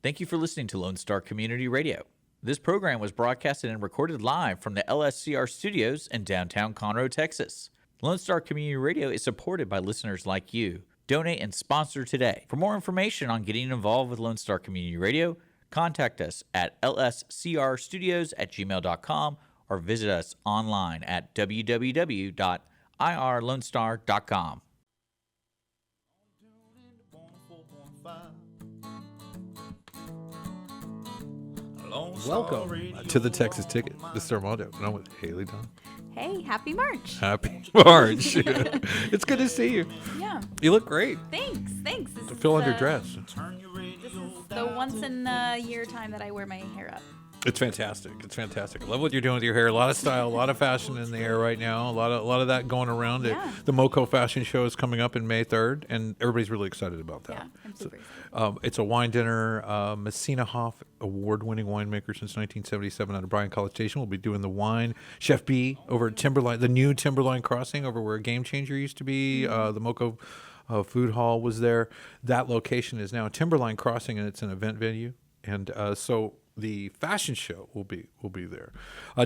Thank you for listening to Lone Star Community Radio. This program was broadcasted and recorded live from the LSCR studios in downtown Conroe, Texas. Lone Star Community Radio is supported by listeners like you. Donate and sponsor today. For more information on getting involved with Lone Star Community Radio, contact us at lscrstudios@gmail.com or visit us online at www.irlonestar.com. Welcome to the Texas Ticket. This is Armando, and I'm with Haley Dunn. Hey, happy March. Happy March. It's good to see you. Yeah. You look great. Thanks. I feel underdressed. This is the once in a year time that I wear my hair up. It's fantastic. I love what you're doing with your hair. A lot of style, a lot of fashion in the air right now. A lot of that going around. Yeah. The MoCo fashion show is coming up in May 3rd, and everybody's really excited about that. Yeah, I'm super excited. It's a wine dinner. Messina Hoff, award-winning winemaker since 1977 out of Bryan College Station, will be doing the wine. Chef B over at Timberline, the new Timberline Crossing over where Game Changer used to be. The MoCo Food Hall was there. That location is now Timberline Crossing, and it's an event venue. And so the fashion show will be there.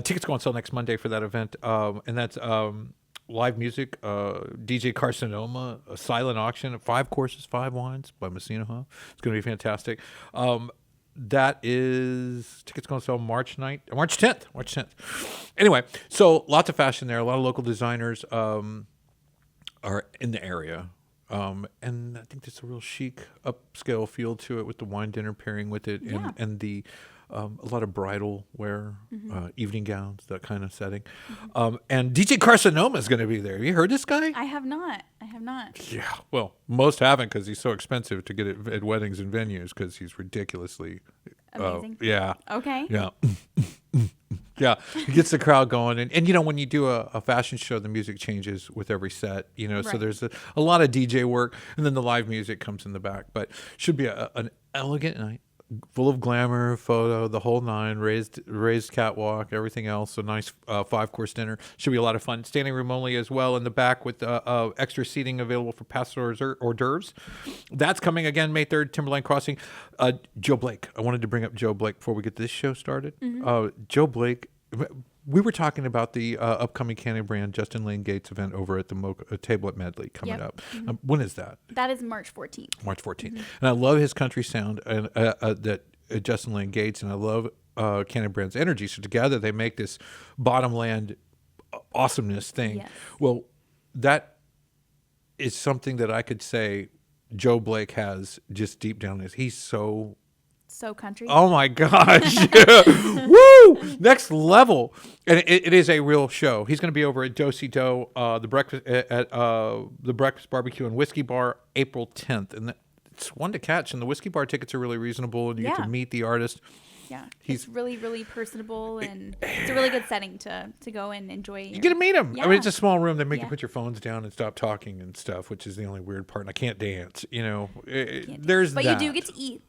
Tickets go on sale next Monday for that event, and that's live music, DJ Carcinoma, a silent auction, 5 courses, 5 wines by Messina Hoff. It's going to be fantastic. That is tickets going on sale March 10th. Anyway, so lots of fashion there. A lot of local designers are in the area. And I think there's a real chic, upscale feel to it with the wine dinner pairing with it, and the a lot of bridal wear, evening gowns, that kind of setting. And DJ Carcinoma is going to be there. Have you heard this guy? I have not. Yeah, well, most haven't because he's so expensive to get it at weddings and venues because he's ridiculously Amazing. Yeah. Okay. Yeah. Yeah, it gets the crowd going. And you know, when you do a fashion show, the music changes with every set, you know, so Right. there's a lot of DJ work, and then the live music comes in the back. But should be an elegant night, full of glamour, photo, the whole nine, raised catwalk, everything else. A nice 5-course dinner. Should be a lot of fun. Standing room only as well in the back with extra seating available for past hors d'oeuvres. That's coming again May 3rd, Timberline Crossing. Joe Blake. I wanted to bring up Joe Blake before we get this show started. Joe Blake. We were talking about the upcoming Cannon Brand Justin Lane Gates event over at the Table at Medley coming up. When is that? That is March 14th. March 14th. And I love his country sound and that Justin Lane Gates, and I love Cannon Brand's energy. So together they make this bottomland awesomeness thing. Yes. Well, that is something that I could say Joe Blake has just deep down. He's so country. Oh my gosh. Woo! Next level. And it is a real show. He's going to be over at Do-Si Do, the Breakfast Barbecue and Whiskey Bar, April 10th. And it's one to catch. And the Whiskey Bar tickets are really reasonable, and you get to meet the artist. Yeah. He's really, really personable, and it's a really good setting to go and enjoy. You get to meet him. Yeah. I mean, it's a small room. They make you put your phones down and stop talking and stuff, which is the only weird part. And I can't dance, you know. There's but that. you do get to eat.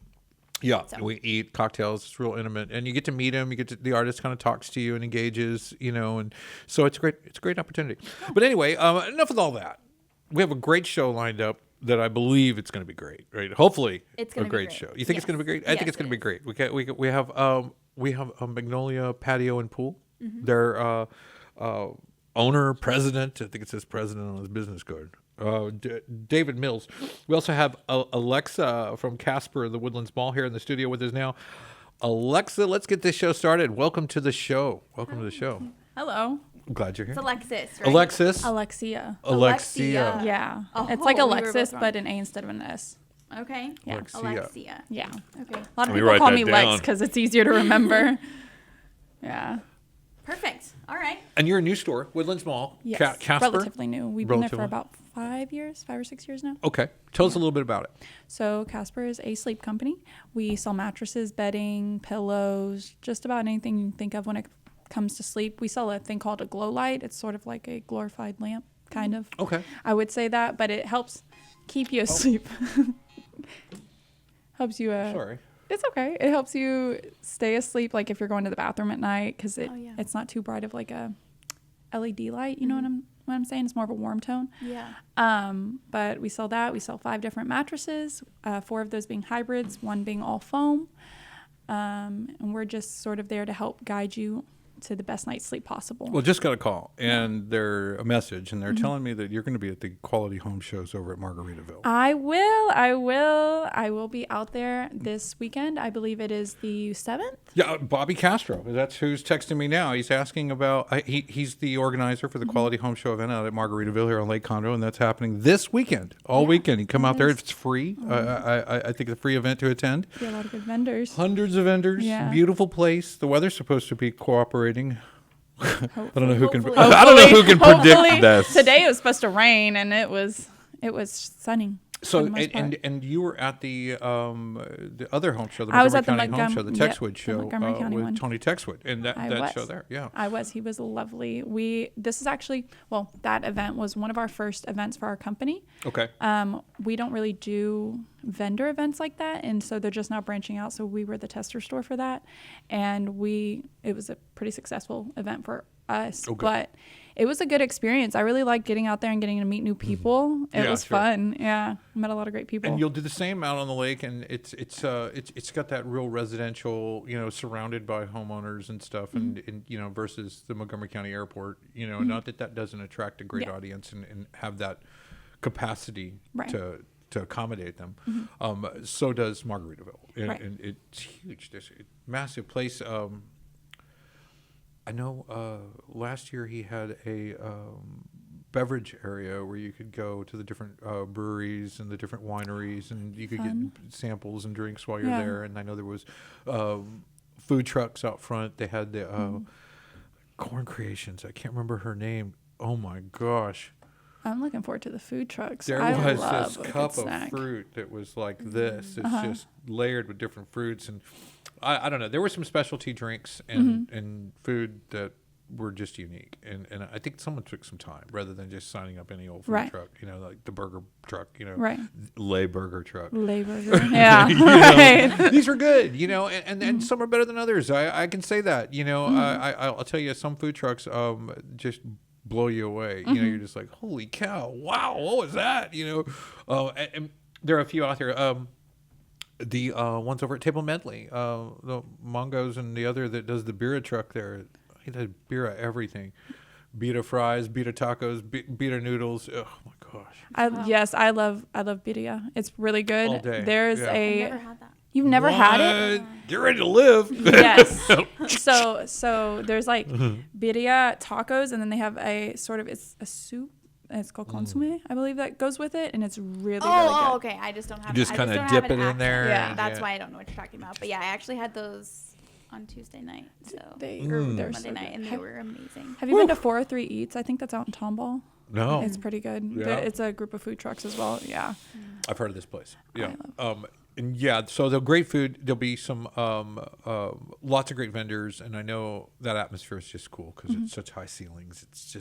Yeah, So. we eat cocktails. It's real intimate, and you get to meet him. The artist kind of talks to you and engages, you know, and so it's great. It's a great opportunity. Yeah. But anyway, enough with all that. We have a great show lined up that I believe it's going to be great. Right? Hopefully, it's going to be great great. show. You think it's going to be great? I think it's going to be great. We have a Magnolia Patio and Pool. Their owner, president. I think it says president on his business card. David Mills. We also have Alexa from CASPER, the Woodlands Mall, here in the studio with us now. Alexa, let's get this show started. Welcome to the show. Welcome to the show. Hello. I'm glad you're here. It's Alexis, right? Alexis. Alexia. Alexia. Yeah. Oh, It's like we were Alexis, both wrong. but an A instead of an S. Okay. Yeah. Alexia. Yeah. Okay. A lot of Let me people write call that me down. Lex because it's easier to remember. Yeah. Perfect. All right. And you're a new store, Woodlands Mall. Yes. CASPER. Relatively new. We've been there for Relatively. about 5 or 6 years now. Okay. Tell us a little bit about it. So CASPER is a sleep company. We sell mattresses, bedding, pillows, just about anything you can think of when it comes to sleep. We sell a thing called a glow light. It's sort of like a glorified lamp, kind of. Okay. I would say that, but it helps keep you asleep. Helps you. Sorry. It's okay. It helps you stay asleep, like if you're going to the bathroom at night, because Oh, yeah. it's not too bright of like a LED light. You know what what I'm saying. It's more of a warm tone. Yeah. But we sell that. We sell 5 different mattresses, 4 of those being hybrids, 1 being all foam. And we're just sort of there to help guide you to the best night's sleep possible. Well, just got a call and they're a message, and they're telling me that you're going to be at the Quality Home Shows over at Margaritaville. I will be out there this weekend. I believe it is the 7th. Yeah, Bobby Castro. That's who's texting me now. He's asking about. He's the organizer for the Quality Home Show event out at Margaritaville here on Lake Conroe, and that's happening this weekend, all weekend. You come out there. It's free. I think it's a free event to attend. Be a lot of good vendors. Hundreds of vendors. Yeah. Beautiful place. The weather's supposed to be cooperating. I don't know who can. Hopefully. I don't know who can predict this. Today it was supposed to rain, and it was sunny. So, for the most part. and you were at the other home show, the I was Montgomery at the County home show, the Yep, Texwood the show Montgomery County with one. Tony Texwood, and I that was. show there, yeah. I was. He was lovely. This is actually, well, that event was one of our first events for our company. Okay. We don't really do vendor events like that, and so they're just now branching out. So we were the tester store for that, and it was a pretty successful event for us. Okay. But it was a good experience. I really liked getting out there and getting to meet new people. It Yeah, was sure. fun. Yeah, met a lot of great people. And you'll do the same out on the lake, and it's got that real residential, surrounded by homeowners and stuff, and versus the Montgomery County Airport, not that doesn't attract a great Yeah. audience and have that capacity Right. to accommodate them. So does Margaritaville, and, Right. and it's huge. This massive place. I know last year he had a beverage area where you could go to the different breweries and the different wineries, and you could Fun. get samples and drinks while you're Yeah. there. And I know there was food trucks out front. They had the Corn Creations. I can't remember her name. Oh my gosh. I'm looking forward to the food trucks. There I was love this a good cup of snack. fruit that was like this. It's just layered with different fruits. And I don't know. There were some specialty drinks and food that were just unique. And I think someone took some time rather than just signing up any old food Right. truck, like the burger truck, Right. Lay Burger truck. Labor. Yeah. Right. These are good, and some are better than others. I can say that, I'll tell you, some food trucks just blow you away. You're just like, holy cow, wow, what was that? And there are a few out there. The ones over at Table Medley, the Mongos, and the other that does the Bira truck there. He did Bira everything. Bita fries, Bita tacos, Bita noodles. Oh my gosh. Yes, I love birria. It's really good. All day, There's yeah. I've never had that. You've never had it? What? Get ready to live. Yes. So there's like birria tacos, and then they have a sort of, it's a soup. It's called consomme, I believe, that goes with it, and it's really, really good. Okay. I just don't have. You just I kinda don't dip have an it in actual- there Yeah. and- That's why I don't know what you're talking about. But yeah, I actually had those on Tuesday night. So They're Monday so night, good. and they were amazing. Have you been to 403 Eats? I think that's out in Tomball. No. It's pretty good. Yeah. It's a group of food trucks as well. Yeah. I've heard of this place. Yeah. And yeah, so they'll great food. There'll be some lots of great vendors, and I know that atmosphere is just cool because it's such high ceilings. It's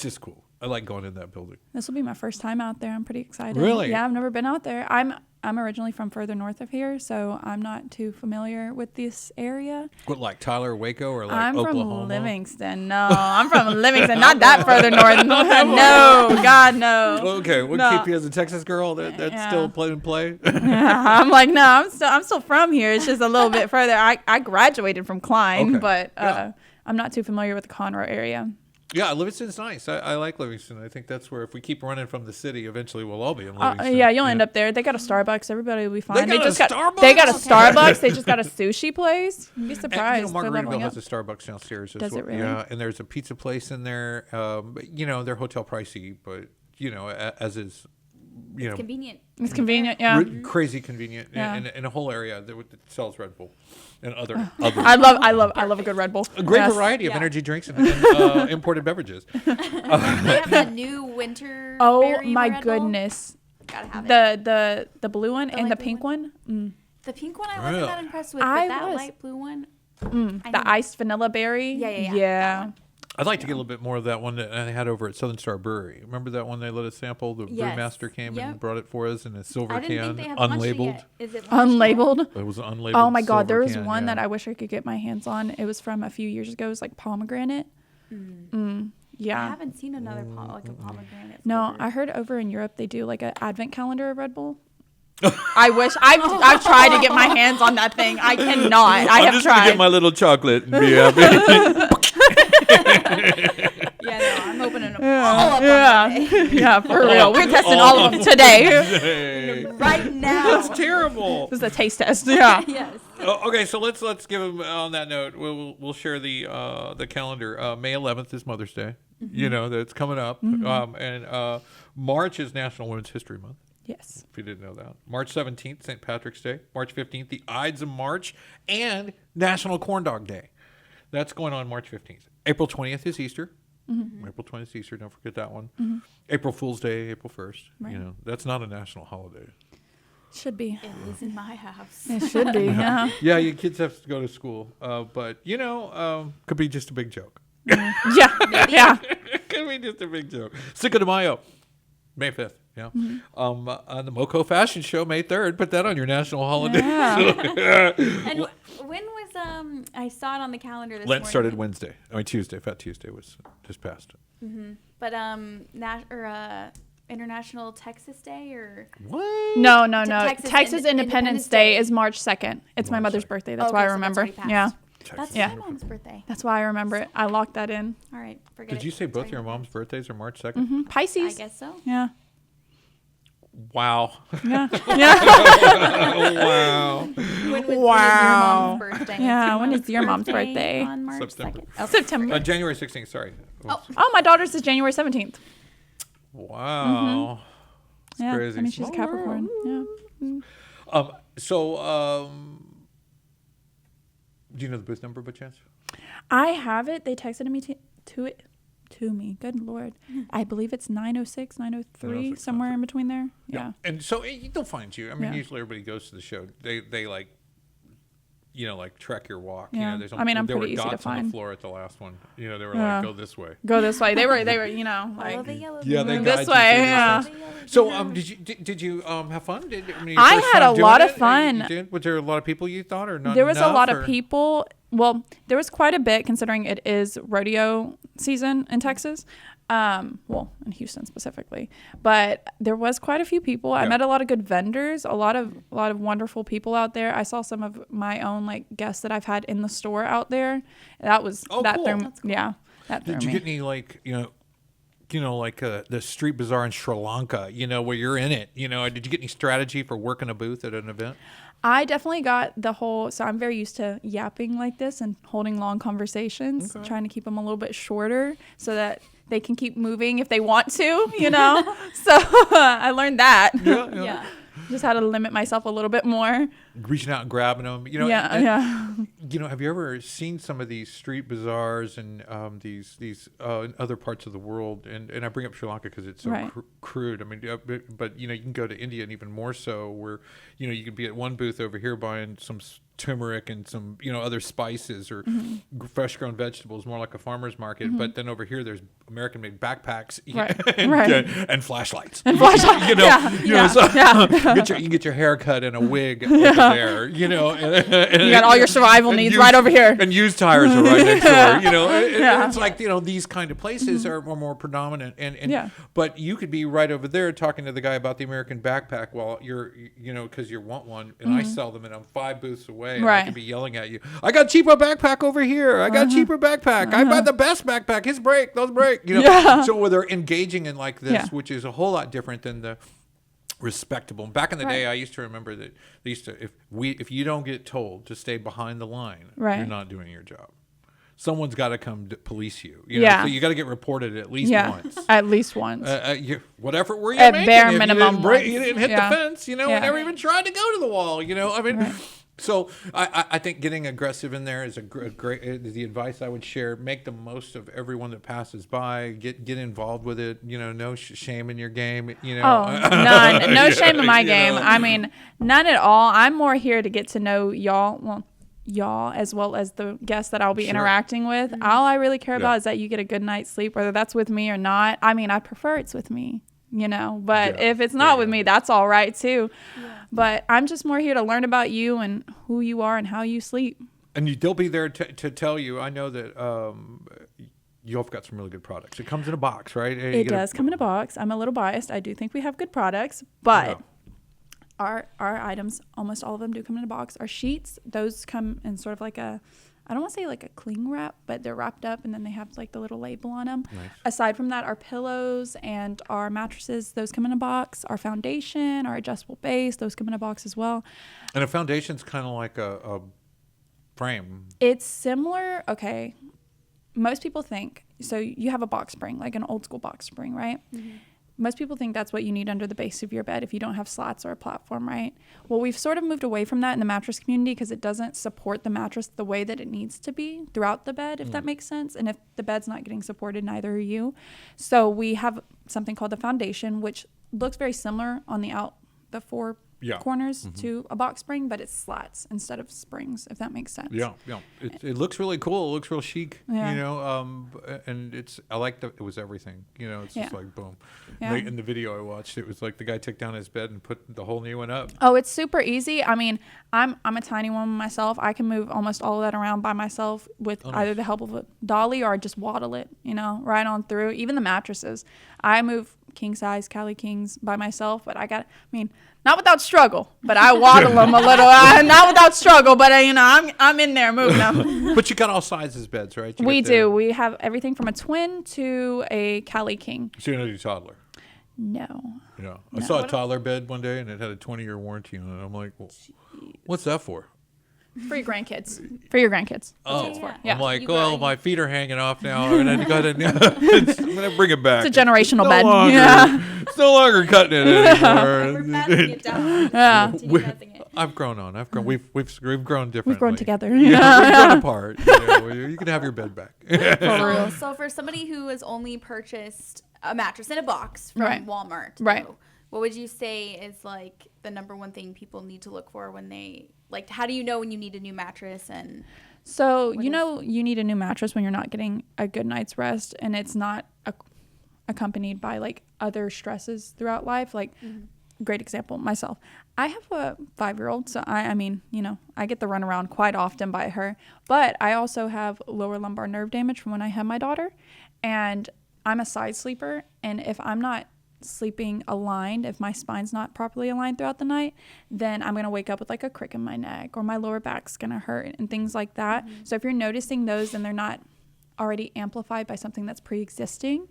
just cool. I like going in that building. This will be my first time out there. I'm pretty excited. Really? Yeah, I've never been out there. I'm originally from further north of here, so I'm not too familiar with this area. What, like Tyler, Waco, or like I'm Oklahoma? from Livingston. No, I'm from Livingston. Not that further north. No, God, no. Okay, what No. keep you as a Texas girl? That's Yeah. still play and play. I'm like, no, I'm still from here. It's just a little bit further. I graduated from Klein, Okay. but Yeah. I'm not too familiar with the Conroe area. Yeah, Livingston's nice. I like Livingston. I think that's where, if we keep running from the city, eventually we'll all be in Livingston. Yeah, you'll end up there. They got a Starbucks. Everybody will be fine. got a They got a Starbucks? Starbucks. They just got a sushi place. You'd be And, surprised. They're Margaritaville leveling has up. a Starbucks downstairs as Does well. it really? Yeah, and there's a pizza place in there. They're hotel pricey, but as is, Convenient. It's convenient. Yeah. crazy convenient. Yeah. And a whole area that sells Red Bull and other other. I love a good Red Bull. A great Yes. variety of Yeah. energy drinks and imported beverages. They have the new winter. Oh berry my Red Bull. goodness. Gotta have it. The blue one and light the blue pink one. The pink one I wasn't Really? that impressed with, I but that was. light blue one. I The need- iced vanilla berry. Yeah. Yeah. That one. I'd like to get a little bit more of that one that they had over at Southern Star Brewery. Remember that one they let us sample? The Yes. brewmaster came and Yep. brought it for us in a silver I didn't can, think they had launched it unlabeled. yet. Is it launched Unlabeled. It was an unlabeled. Oh my God, there was silver one can, that yeah. I wish I could get my hands on. It was from a few years ago. It was like pomegranate. Yeah. I haven't seen another like a pomegranate. No, flavor. I heard over in Europe they do like an advent calendar of Red Bull. I wish I've tried to get my hands on that thing. I cannot. I have tried. my little chocolate and be happy. Yeah, no, I'm opening them all up Yeah, for real. We're testing all of them today. right now. That's terrible. This is a taste test. Yeah. Yes. Okay, so let's give them on that note. We'll share the calendar. May 11th is Mother's Day. You know that's coming up, and March is National Women's History Month. Yes. If you didn't know that, March 17th, St. Patrick's Day. March 15th, the Ides of March, and National Corn Dog Day. That's going on March 15th. April 20th is Easter. April 20th is Easter. Don't forget that one. April Fool's Day, April 1st. Right. You know that's not a national holiday. Should be. It is in my house. It should be. Yeah. Yeah, your kids have to go to school, but could be just a big joke. Yeah. Yeah. Could be just a big joke. Cinco de Mayo, May 5th. Yeah. On the Moco Fashion Show, May 3rd. Put that on your national holiday. Yeah. And when was I saw it on the calendar this Lent morning. started Wednesday. Tuesday. Fat Tuesday was just passed. But International Texas Day or What? No. Texas Independence Day is March 2nd. It's my mother's birthday. That's why I Okay, so remember. that's already Yeah. passed. That's Yeah. my mom's birthday. That's why I remember it. I locked that in. All right, forget it. Did you say both Sorry. your mom's birthdays are March 2nd? I Pisces. guess so. Yeah. Wow. Yeah. Wow. When was Wow. your mom's birthday? Yeah, It's when is your mom's birthday? On March September. 2nd. Okay. September. January 16th. Sorry. Oh, my daughter's is January 17th. Wow. It's Yeah. crazy. I mean, she's a Capricorn. Yeah. Do you know the booth number by chance? I have it. They texted me to me. Good Lord. I believe it's 906, 903, 906, somewhere in between there. Yeah. And so they'll find you. I mean, Yeah. usually everybody goes to the show. They like, like track your walk. Yeah. You know, I mean, I'm there pretty were easy to dots on the find. floor at the last one. You know, they were Yeah. like, go this way. Go this way. They were, Follow like, the yellow. Yeah, they brick guide This you way, through these yeah. things. So, did you have fun? Your I first had time a doing lot of it? fun. You did? Was there a lot of people you thought, or not? There was a enough, lot or? of people. Well, there was quite a bit considering it is rodeo season in Texas. In Houston specifically, but there was quite a few people. I Yeah. met a lot of good vendors, a lot of wonderful people out there. I saw some of my own guests that I've had in the store out there. That was Oh, that cool. threw That's yeah, that threw Did you me. get any the street bazaar in Sri Lanka? Where you're in it. Did you get any strategy for working a booth at an event? I definitely got the whole, so I'm very used to yapping like this and holding long conversations, trying to keep them a little bit shorter so that they can keep moving if they want to, So I learned that. Yeah. Just how to limit myself a little bit more. Reaching out and grabbing them. Yeah. Have you ever seen some of these street bazaars and these in other parts of the world? And I bring up Sri Lanka because it's so Right. crude. I mean, but you can go to India and even more so, where you could be at one booth over here buying some turmeric and some other spices or fresh grown vegetables, more like a farmer's market. But then over here, there's American made backpacks Right. and, Right. and flashlights. Flashlight. You can get your hair cut and a wig over there. And You got all your survival and needs right over here. And used tires are right next door. Yeah. It's like these kind of places are more predominant. And Yeah. but you could be right over there talking to the guy about the American backpack while you're because you want one, and I sell them, and I'm 5 booths away. And I Right. could be yelling at you. I got cheaper backpack over here. I got cheaper backpack. I buy the best backpack. His break. Those break. Yeah. So where they're engaging in like this, Yeah. which is a whole lot different than the respectable. Back in the day, Right. I used to remember that they used to if you don't get told to stay behind the line, Right. you're not doing your job. Someone's got to come to police you. Yeah. So you got to get reported at least Yeah. once. At least once. What effort were you At making? bare If minimum you once. didn't hit Yeah. the fence. Yeah. Never even tried to go to the wall. I mean. Right. So I think getting aggressive in there is a great the advice I would share. Make the most of everyone that passes by. Get involved with it. No shame in your game. Oh, none. No shame in my You game. know. I mean, none at all. I'm more here to get to know y'all. Well, y'all as well as the guests that I'll be Sure. interacting with. All I really care Yeah. about is that you get a good night's sleep, whether that's with me or not. I mean, I prefer it's with me, but Yeah. if it's not Yeah. with me, that's all right too. But I'm just more here to learn about you and who you are and how you sleep. And they'll be there to tell you. I know that you all have got some really good products. It comes in a box, right? You It get a- does come in a box. I'm a little biased. I do think we have good products, but Yeah. our items, almost all of them do come in a box. Our sheets, those come in sort of like a, I don't want to say like a cling wrap, but they're wrapped up and then they have like the little label on them. Nice. Aside from that, our pillows and our mattresses, those come in a box. Our foundation, our adjustable base, those come in a box as well. And a foundation's kind of like a frame. It's similar. Okay. Most people think, so you have a box spring, like an old school box spring, right? Mm-hmm. Most people think that's what you need under the base of your bed if you don't have slats or a platform, right? Well, we've sort of moved away from that in the mattress community because it doesn't support the mattress the way that it needs to be throughout the bed, if that makes sense. And if the bed's not getting supported, neither are you. So we have something called the foundation, which looks very similar on the four Yeah. corners to a box spring, but it's slats instead of springs, if that makes sense. Yeah. It looks really cool. It looks real chic. Yeah. You know, and I like that it was everything. You know, it's just Yeah. like boom. Yeah. In the video I watched, it was like the guy took down his bed and put the whole new one up. Oh, it's super easy. I mean, I'm a tiny woman myself. I can move almost all of that around by myself with either the help of a dolly or I just waddle it, you know, right on through. Even the mattresses. I move king size Cali Kings by myself, but not without struggle, but I waddle them a little. Not without struggle, but you know, I'm in there moving them. But you got all sizes beds, right? You We got the- do. We have everything from a twin to a Cali King. So you're gonna do toddler. No. Yeah. I saw a toddler bed one day and it had a 20-year warranty on it. I'm like, well, what's that for? For your grandkids. For your grandkids. Oh, yeah. Yeah. I'm like, You well, got- my feet are hanging off now, and I got I'm gonna bring it back. It's a generational no bed. Longer, Yeah. It's no longer cutting it anymore. We're passing it down. Yeah. Continue passing it. I've grown on. We've grown differently. We've grown together. Yeah, we've grown apart. You can have your bed back. So for somebody who has only purchased a mattress in a box from Right. Walmart, Right. though, what would you say is like the number one thing people need to look for when they like? How do you know when you need a new mattress? And So, What you is- know, you need a new mattress when you're not getting a good night's rest and it's not accompanied by like other stresses throughout life. Like, great example, myself. I have a 5-year-old, so I mean, you know, I get the runaround quite often by her, but I also have lower lumbar nerve damage from when I had my daughter, and I'm a side sleeper, and if I'm not sleeping aligned, if my spine's not properly aligned throughout the night, then I'm going to wake up with like a crick in my neck or my lower back's going to hurt and things like that. So if you're noticing those and they're not already amplified by something that's pre-existing,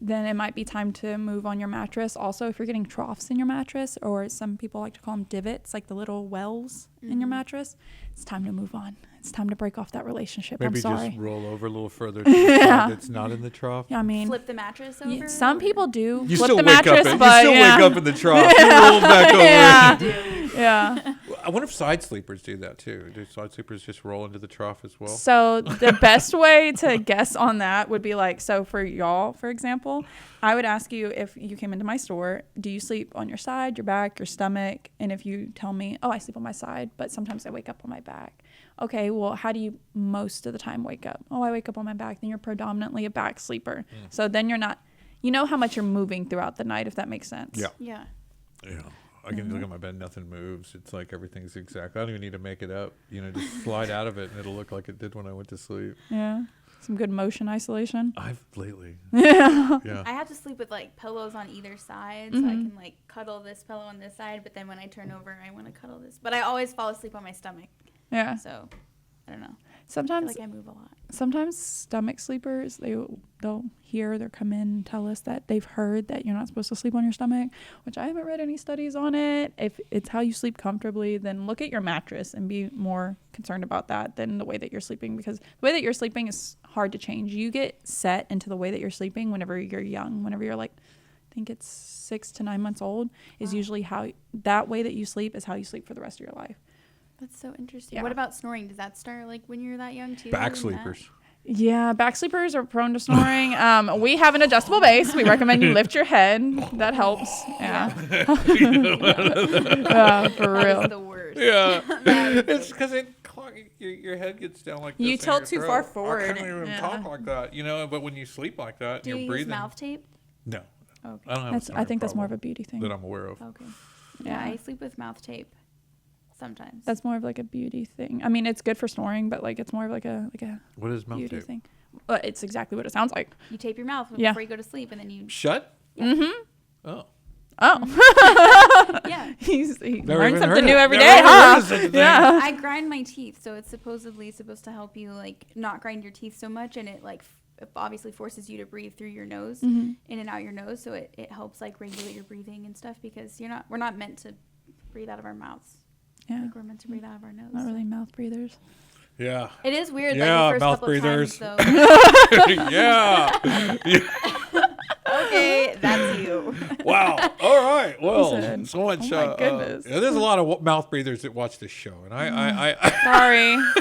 then it might be time to move on your mattress. Also, if you're getting troughs in your mattress, or some people like to call them divots, like the little wells in your mattress, it's time to move on. It's time to break off that relationship. Maybe I'm sorry. just roll over a little further to the side that's not in the trough. I mean, flip the mattress over. some people do You flip still the wake mattress, up. but You still yeah. wake up in the trough. You roll back over. Yeah. I wonder if side sleepers do that too. Do side sleepers just roll into the trough as well? So the best way to guess on that would be like, so for y'all, for example, I would ask you, if you came into my store, do you sleep on your side, your back, your stomach? And if you tell me, oh, I sleep on my side, but sometimes I wake up on my back. Okay, well, how do you most of the time wake up? Oh, I wake up on my back. Then you're predominantly a back sleeper. So then you're not, you know how much you're moving throughout the night, if that makes sense. Yeah. Yeah. Yeah. I can look at my bed, nothing moves. It's like everything's exact. I don't even need to make it up. You know, just slide out of it and it'll look like it did when I went to sleep. Yeah. Some good motion isolation. I've lately. Yeah. Yeah. I have to sleep with like pillows on either side, so I can like cuddle this pillow on this side, but then when I turn over, I want to cuddle this. But I always fall asleep on my stomach, Yeah. so I don't know. I feel Sometimes like I move a lot. sometimes stomach sleepers, they'll hear, they'll come in and tell us that they've heard that you're not supposed to sleep on your stomach, which I haven't read any studies on it. If it's how you sleep comfortably, then look at your mattress and be more concerned about that than the way that you're sleeping, because the way that you're sleeping is hard to change. You get set into the way that you're sleeping whenever you're young, whenever you're like, I think it's 6 to 9 months old is usually how that way that you sleep is how you sleep for the rest of your life. That's so interesting. Yeah. What about snoring? Does that start like when you're that young too? Back Matt? sleepers. Yeah, back sleepers are prone to snoring. We have an adjustable base. We recommend you lift your head. That helps. Yeah. For That real. is the worst. Yeah. That is It's because your head gets down like You this. in tilt your too far throat. forward. I can't even Yeah. talk like that, you know. But when you sleep like that, Do and you you're use breathing. mouth tape? No, Okay. I don't have. That's, I think that's more of a beauty thing. that I'm aware of. Okay. Yeah, Yeah. I sleep with mouth tape sometimes. That's more of like a beauty thing. I mean, it's good for snoring, but like it's more of like a What is mouth beauty tape? thing. It's exactly what it sounds like. You tape your mouth Yeah. before you go to sleep, and then you. Shut? Mm-hmm. Oh. Oh. Yeah. He Never learns even something heard new of- every never day, even heard huh? of such a thing. Yeah. I grind my teeth, so it's supposedly supposed to help you like not grind your teeth so much, and it like it obviously forces you to breathe through your nose, in and out your nose, so it helps like regulate your breathing and stuff because we're not meant to breathe out of our mouths. Yeah. Like we're meant to breathe out of our nose. Not really mouth breathers. Yeah. It is weird. Yeah, like the first mouth couple breathers. Of times, Yeah. okay, that's you. Wow. All right. Well, said, so much. "Oh my goodness." There's a lot of mouth breathers that watch this show, and I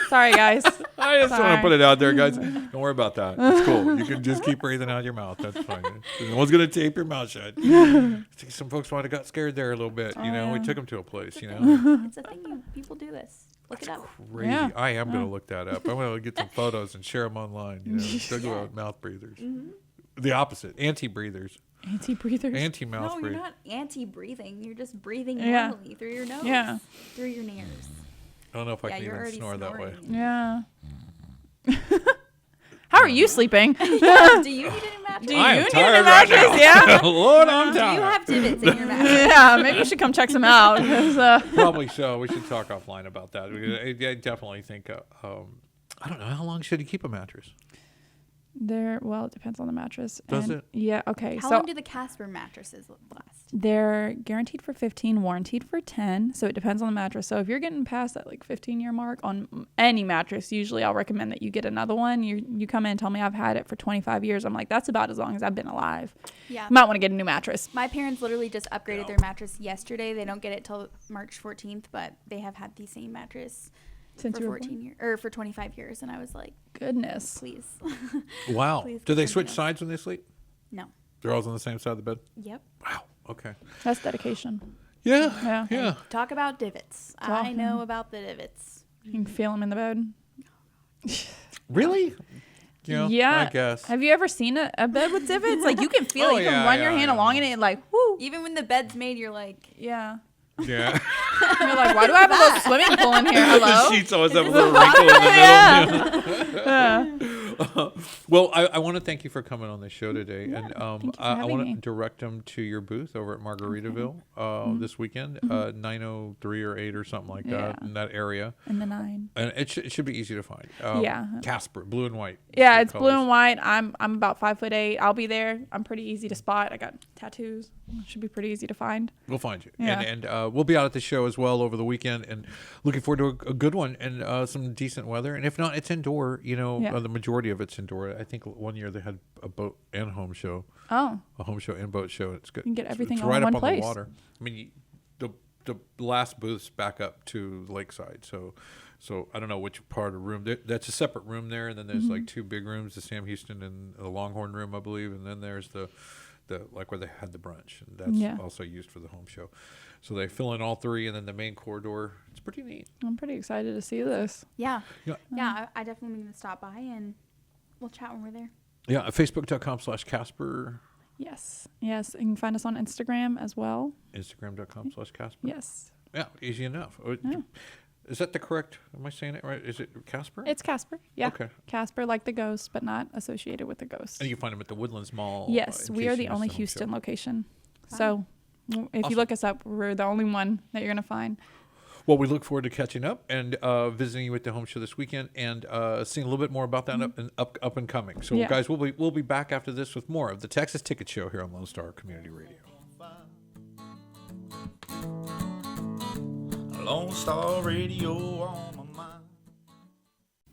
Sorry, guys. I just want to Sorry. put it out there, guys. Don't worry about that. It's cool. You can just keep breathing out your mouth. That's fine. No one's gonna tape your mouth shut. I think some folks might have got scared there a little bit. You know, we took them to a place. You know, It's a thing. People do this. Look it up. crazy. Yeah. I am gonna look that up. I'm gonna get some photos and share them online. You know, talk about mouth breathers. The opposite, anti-breathers, Anti-breathers. anti-mouth No, you're breathers. not anti-breathing. You're just breathing Yeah. normally through your nose. Yeah. Through your ears. I don't know if I Yeah, can you're even already snore that way. snoring. Yeah. How are you sleeping? Yeah, do you need a new mattress? Do I you am need tired a right mattress? now. Yeah. Lord, I'm Do you tired. have divots in your mattress? Yeah. Maybe you should come check some out. 'Cause, Probably so. We should talk offline about that. I definitely think. I don't know how long should you keep a mattress. well, it depends on the mattress. Does And- it? Yeah. Okay. How so long do the Casper mattresses last? they're guaranteed for 15, warranted for 10. So it depends on the mattress. So if you're getting past that like 15-year mark on any mattress, usually I'll recommend that you get another one. You come in and tell me I've had it for 25 years. I'm like, that's about as long as I've been alive. Yeah. You might want to get a new mattress. My parents literally just upgraded their mattress yesterday. They don't get it till March 14th, but they have had the same mattress Since for you were 14 years or for 25 years, and I was like, Goodness. please. Wow. Please Do they get switch something sides when they sleep? No. They're always on the same side of the bed. Yep. Wow. Okay. That's dedication. Yeah. Yeah. Yeah. Talk about divots. I know about the divots. You can feel them in the bed. Really? Yeah. I guess. Have you ever seen a bed with divots? Like you can feel Oh, it. You can yeah, run your yeah, hand yeah. along in it like, whoo. Even when the bed's made, you're like, Yeah. Yeah. You're like, why do I have a little swimming pool in here? Hello? The sheets always have a little wrinkle in the middle. Yeah. Well, I want to thank you for coming on the show today, and thank you for I having want me. to direct them to your booth over at Margaritaville this weekend, 903 or 8 or something like that Yeah. in that area, And the 9. and it should be easy to find. Yeah. Casper, blue and white. Yeah, the it's blue colors. and white. I'm about 5'8". I'll be there. I'm pretty easy to spot. I got tattoos. Should be pretty easy to find. We'll find you, Yeah. and we'll be out at the show as well over the weekend, and looking forward to a good one and some decent weather. And if not, it's indoor. You know, Yeah. the majority of it's indoor. I think one year they had a boat and home show, Oh, a home show and boat show. It's good. You can get everything it's all right in up one on place. the water. I mean, the last booth's back up to Lakeside, so I don't know which part of the room. That's a separate room there, and then there's like two big rooms: the Sam Houston and the Longhorn room, I believe, and then there's the like where they had the brunch, and that's Yeah. also used for the home show. So they fill in all three, and then the main corridor. It's pretty neat. I'm pretty excited to see this. yeah. Yeah. Yeah, I definitely need to stop by and we'll chat when we're there. Yeah, Facebook.com/Casper, Yes. Yes. You can find us on Instagram as well. Instagram.com/Casper. Yes. Yeah, easy enough. Yeah. Is that the correct? Am I saying it right? Is it Casper? It's Casper. Yeah. Okay. Casper, like the ghost, but not associated with the ghost. And you can find them at the Woodlands Mall. Yes, in we case are you the missed only home Houston show. location. So if Awesome. you look us up, we're the only one that you're going to find. Well, we look forward to catching up and visiting you at the home show this weekend and seeing a little bit more about that up and coming. So, Yeah. guys, we'll be back after this with more of the Texas Ticket Show here on Lone Star Community Radio. Lone Star Radio on my mind.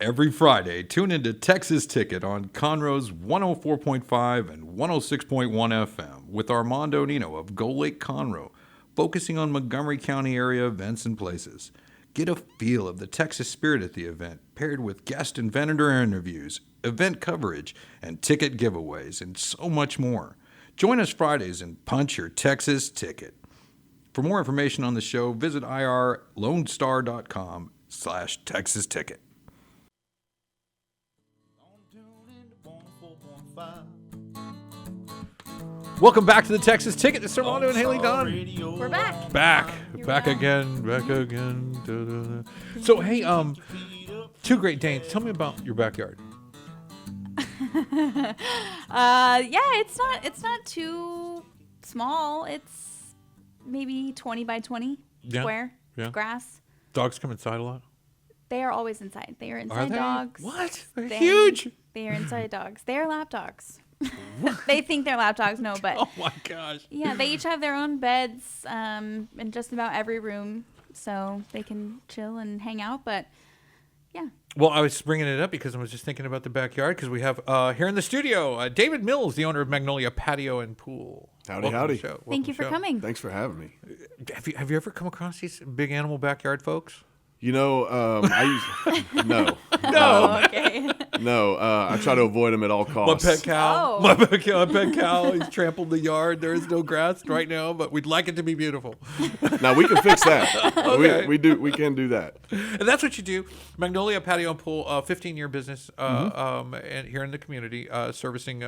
Every Friday, tune into Texas Ticket on Conroe's 104.5 and 106.1 FM with Armando Nino of Gull Lake Conroe, focusing on Montgomery County area events and places. Get a feel of the Texas spirit at the event, paired with guest and vendor interviews, event coverage, and ticket giveaways, and so much more. Join us Fridays and punch your Texas ticket. For more information on the show, visit irlonestar.com/Texas Ticket. Welcome back to the Texas Ticket. This is Armando and Haley Dunn. We're back. Back back. again. Da-da-da. So, hey, two Great Danes. Tell me about your backyard. Yeah, it's not too small. It's maybe 20 by 20 Yeah, square yeah. grass. Dogs come inside a lot. They are always inside. They are inside they? dogs. What? They're They- huge. They are inside dogs. They are lap dogs. They think they're lap dogs, no, but Oh my gosh. yeah, they each have their own beds in just about every room, so they can chill and hang out. But yeah, Well, I was bringing it up because I was just thinking about the backyard because we have here in the studio David Mills, the owner of Magnolia Patio and Pool. Howdy, Welcome to howdy. the show. Welcome thank you to for the show. coming. Thanks for having me. Have you ever come across these big animal backyard folks? You know, no, Oh, okay. no. I try to avoid them at all My costs. pet cow. Oh. My pet cow. He's trampled the yard. There is no grass right now, but we'd like it to be beautiful. Now we can fix that. Okay. We can do that. And that's what you do. Magnolia Patio and Pool, 15-year business, and here in the community, servicing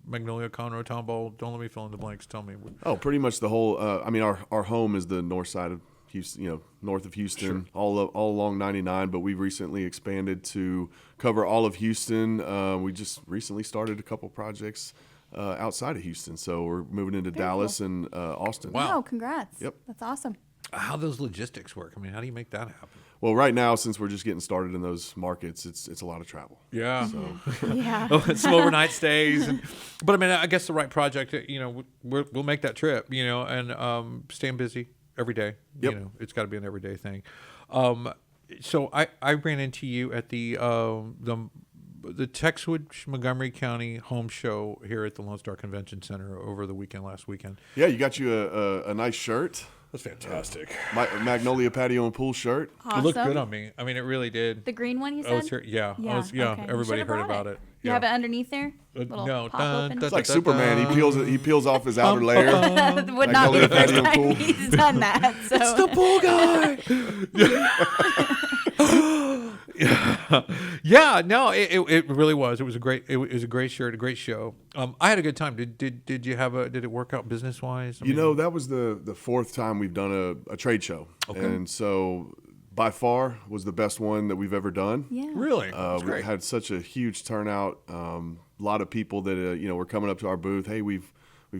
Magnolia, Conroe, Tomball. Don't let me fill in the blanks. Tell me. Oh, pretty much the whole. I mean, our home is the north side of Houston. You know, north of Houston, all along 99. But we've recently expanded to cover all of Houston. We just recently started a couple projects outside of Houston, so we're moving into Dallas and Austin. Wow. Wow, congrats. Yep. That's awesome. How those logistics work? I mean, how do you make that happen? Well, right now, since we're just getting started in those markets, it's a lot of travel. Yeah. Yeah. Some overnight stays. But I mean, I guess the right project, we'll make that trip, and staying busy every day. Yep. It's got to be an everyday thing. So I ran into you at the Texwood Montgomery County Home Show here at the Lone Star Convention Center over the last weekend. Yeah, you got you a nice shirt. That's fantastic. My Magnolia Patio and Pool shirt. Awesome. It looked good on me. I mean, it really did. The green one you I was said? here. Yeah. Yeah, okay. You Everybody should've heard brought about it. You Yeah. have it underneath there? Little no. pop Dun, open? dun, It's like dun, Superman. dun. He peels off his outer layer. Would not be Magnolia the first Patio time Pool. he's done that. So. It's the pool guy. Yeah, no, it really was. It was a great shirt, a great show. I had a good time. Did you have did it work out business wise? You know, that was the fourth time we've done a trade show. Okay. And so by far was the best one that we've ever done. Yeah. really? We Great. had such a huge turnout. A lot of people that were coming up to our booth. Hey, we've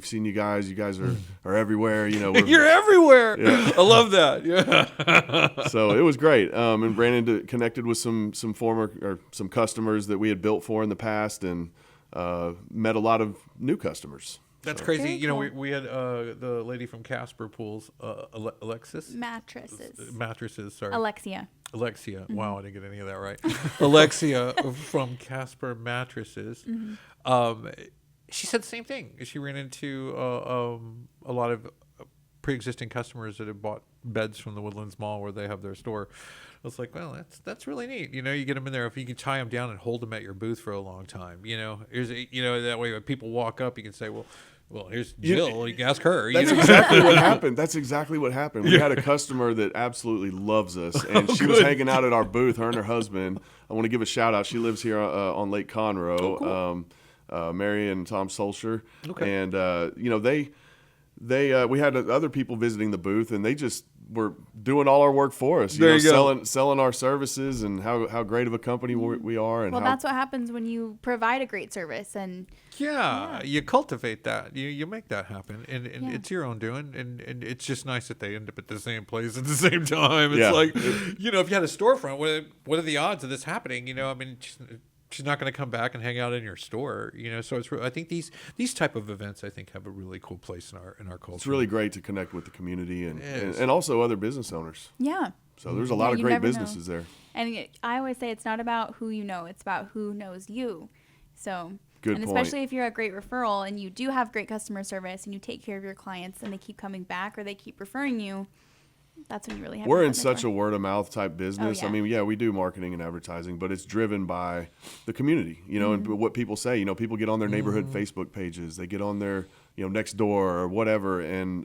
seen you guys. You guys are everywhere. You're everywhere. Yeah. I love that. Yeah. So it was great. And connected with some former or some customers that we had built for in the past, and met a lot of new customers. That's crazy. Very cool. We had the lady from CASPER Pools, Alexis. Mattresses. Sorry. Alexia. Alexia. Mm-hmm. Wow, I didn't get any of that right. Alexia from CASPER Mattresses. Mm-hmm. She said the same thing. She ran into a lot of pre-existing customers that had bought beds from the Woodlands Mall where they have their store. I was like, well, that's really neat. You get them in there. If you can tie them down and hold them at your booth for a long time, here's that way when people walk up, you can say, well, here's Jill. You can ask her. That's exactly what happened. That's exactly what happened. We had a customer that absolutely loves us, and she was hanging out at our booth, her and her husband. I want to give a shout out. She lives here on Lake Conroe. Oh, cool. Mary and Tom Solscher. Okay. And we had other people visiting the booth, and they just were doing all our work for us. There you go. Selling our services, and how great of a company we are. And Well, how, that's what happens when you provide a great service. And Yeah, you cultivate that. You make that happen, and Yeah. it's your own doing, and it's just nice that they end up at the same place at the same time. It's Yeah. like, if you had a storefront, what are the odds of this happening? I mean, she's not going to come back and hang out in your store. So I think these type of events, I think, have a really cool place in our culture. It's really great to connect with the community It is. and also other business owners. yeah. So there's a lot of you great never know. businesses there. And I always say it's not about who you know, it's about who knows you. So, Good and point. especially if you're a great referral and you do have great customer service and you take care of your clients and they keep coming back or they keep referring you, that's when you really have We're to in open the such a door. word of mouth type business. yeah. I mean, yeah, we do marketing and advertising, but it's driven by the community, Mm-hmm. and what people say. People get on their neighborhood Facebook pages, they get on their, next door or whatever, and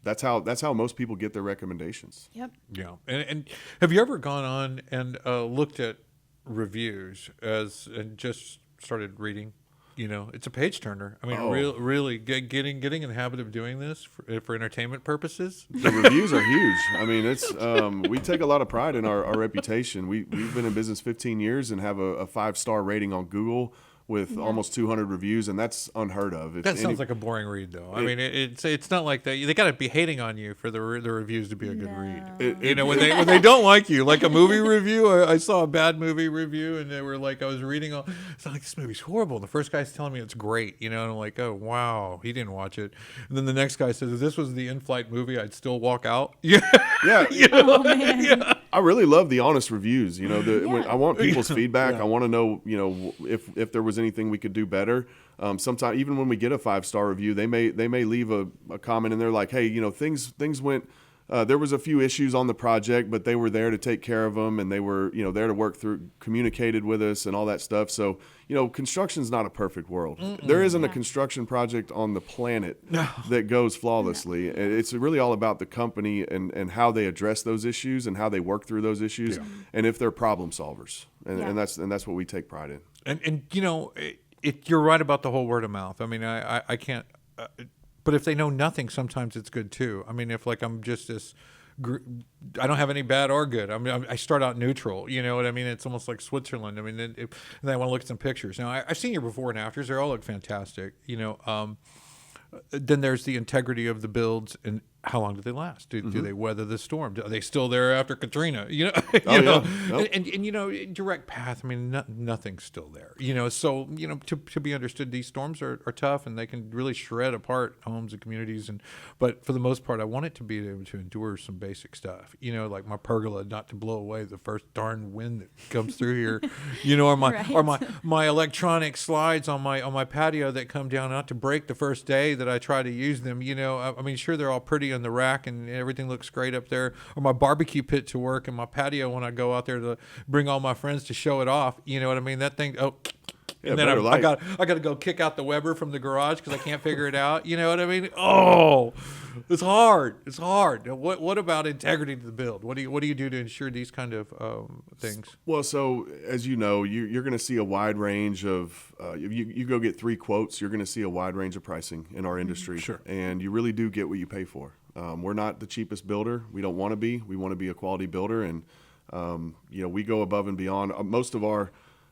that's how most people get their recommendations. Yep. Yeah. And have you ever gone on and looked at reviews and just started reading? It's a page turner. I mean, Oh. really getting in the habit of doing this for entertainment purposes. The reviews are huge. I mean, it's we take a lot of pride in our reputation. We've been in business 15 years and have a 5-star rating on Google. with almost 200 reviews, and that's unheard of. That sounds like a boring read, though. I mean, it's not like that. They got to be hating on you for the reviews to be a good read. You know, when they don't like you, like a movie review. I saw a bad movie review, and they were like, I was reading it's like, this movie's horrible. And the first guy's telling me it's great, you know, and I'm like, oh wow, he didn't watch it. And then the next guy says, if this was the in-flight movie, I'd still walk out. Yeah, yeah. Oh, man. Yeah. I really love the honest reviews. You know, when I want people's feedback. I want to know, you know, if there was anything we could do better. Sometimes even when we get a 5-star review, they may leave a comment in there like, hey, you know, things went. There was a few issues on the project, but they were there to take care of them, and they were, you know, there to work through, communicated with us and all that stuff. So, you know, construction's not a perfect world. There isn't a construction project on the planet that goes flawlessly. It's really all about the company and how they address those issues and how they work through those issues, and if they're problem solvers. And that's what we take pride in. And you know, you're right about the whole word of mouth. I mean, I can't. But if they know nothing, sometimes it's good too. I mean, if like I'm just this, I don't have any bad or good. I mean, I start out neutral. You know what I mean? It's almost like Switzerland. I mean, and then I want to look at some pictures. Now, I've seen your before and afters. They all look fantastic. You know, then there's the integrity of the builds and how long do they last? Do they weather the storm? Are they still there after Katrina? You know, and you know, direct path. I mean, nothing's still there. You know, so you know, to be understood, these storms are tough and they can really shred apart homes and communities. But for the most part, I want it to be able to endure some basic stuff. You know, like my pergola not to blow away the first darn wind that comes through here. You know, or my electronic slides on my patio that come down not to break the first day that I try to use them. You know, I mean, sure they're all pretty in the rack and everything looks great up there, or my barbecue pit to work and my patio when I go out there to bring all my friends to show it off. You know what I mean? That thing. And then I got to go kick out the Weber from the garage because I can't figure it out. You know what I mean? Oh, it's hard. It's hard. What about integrity to the build? What do you do to ensure these kind of things? Well, so as you know, you're going to see a wide range of. If you go get 3 quotes, you're going to see a wide range of pricing in our industry. Sure. And you really do get what you pay for. We're not the cheapest builder. We don't want to be. We want to be a quality builder, and you know, we go above and beyond.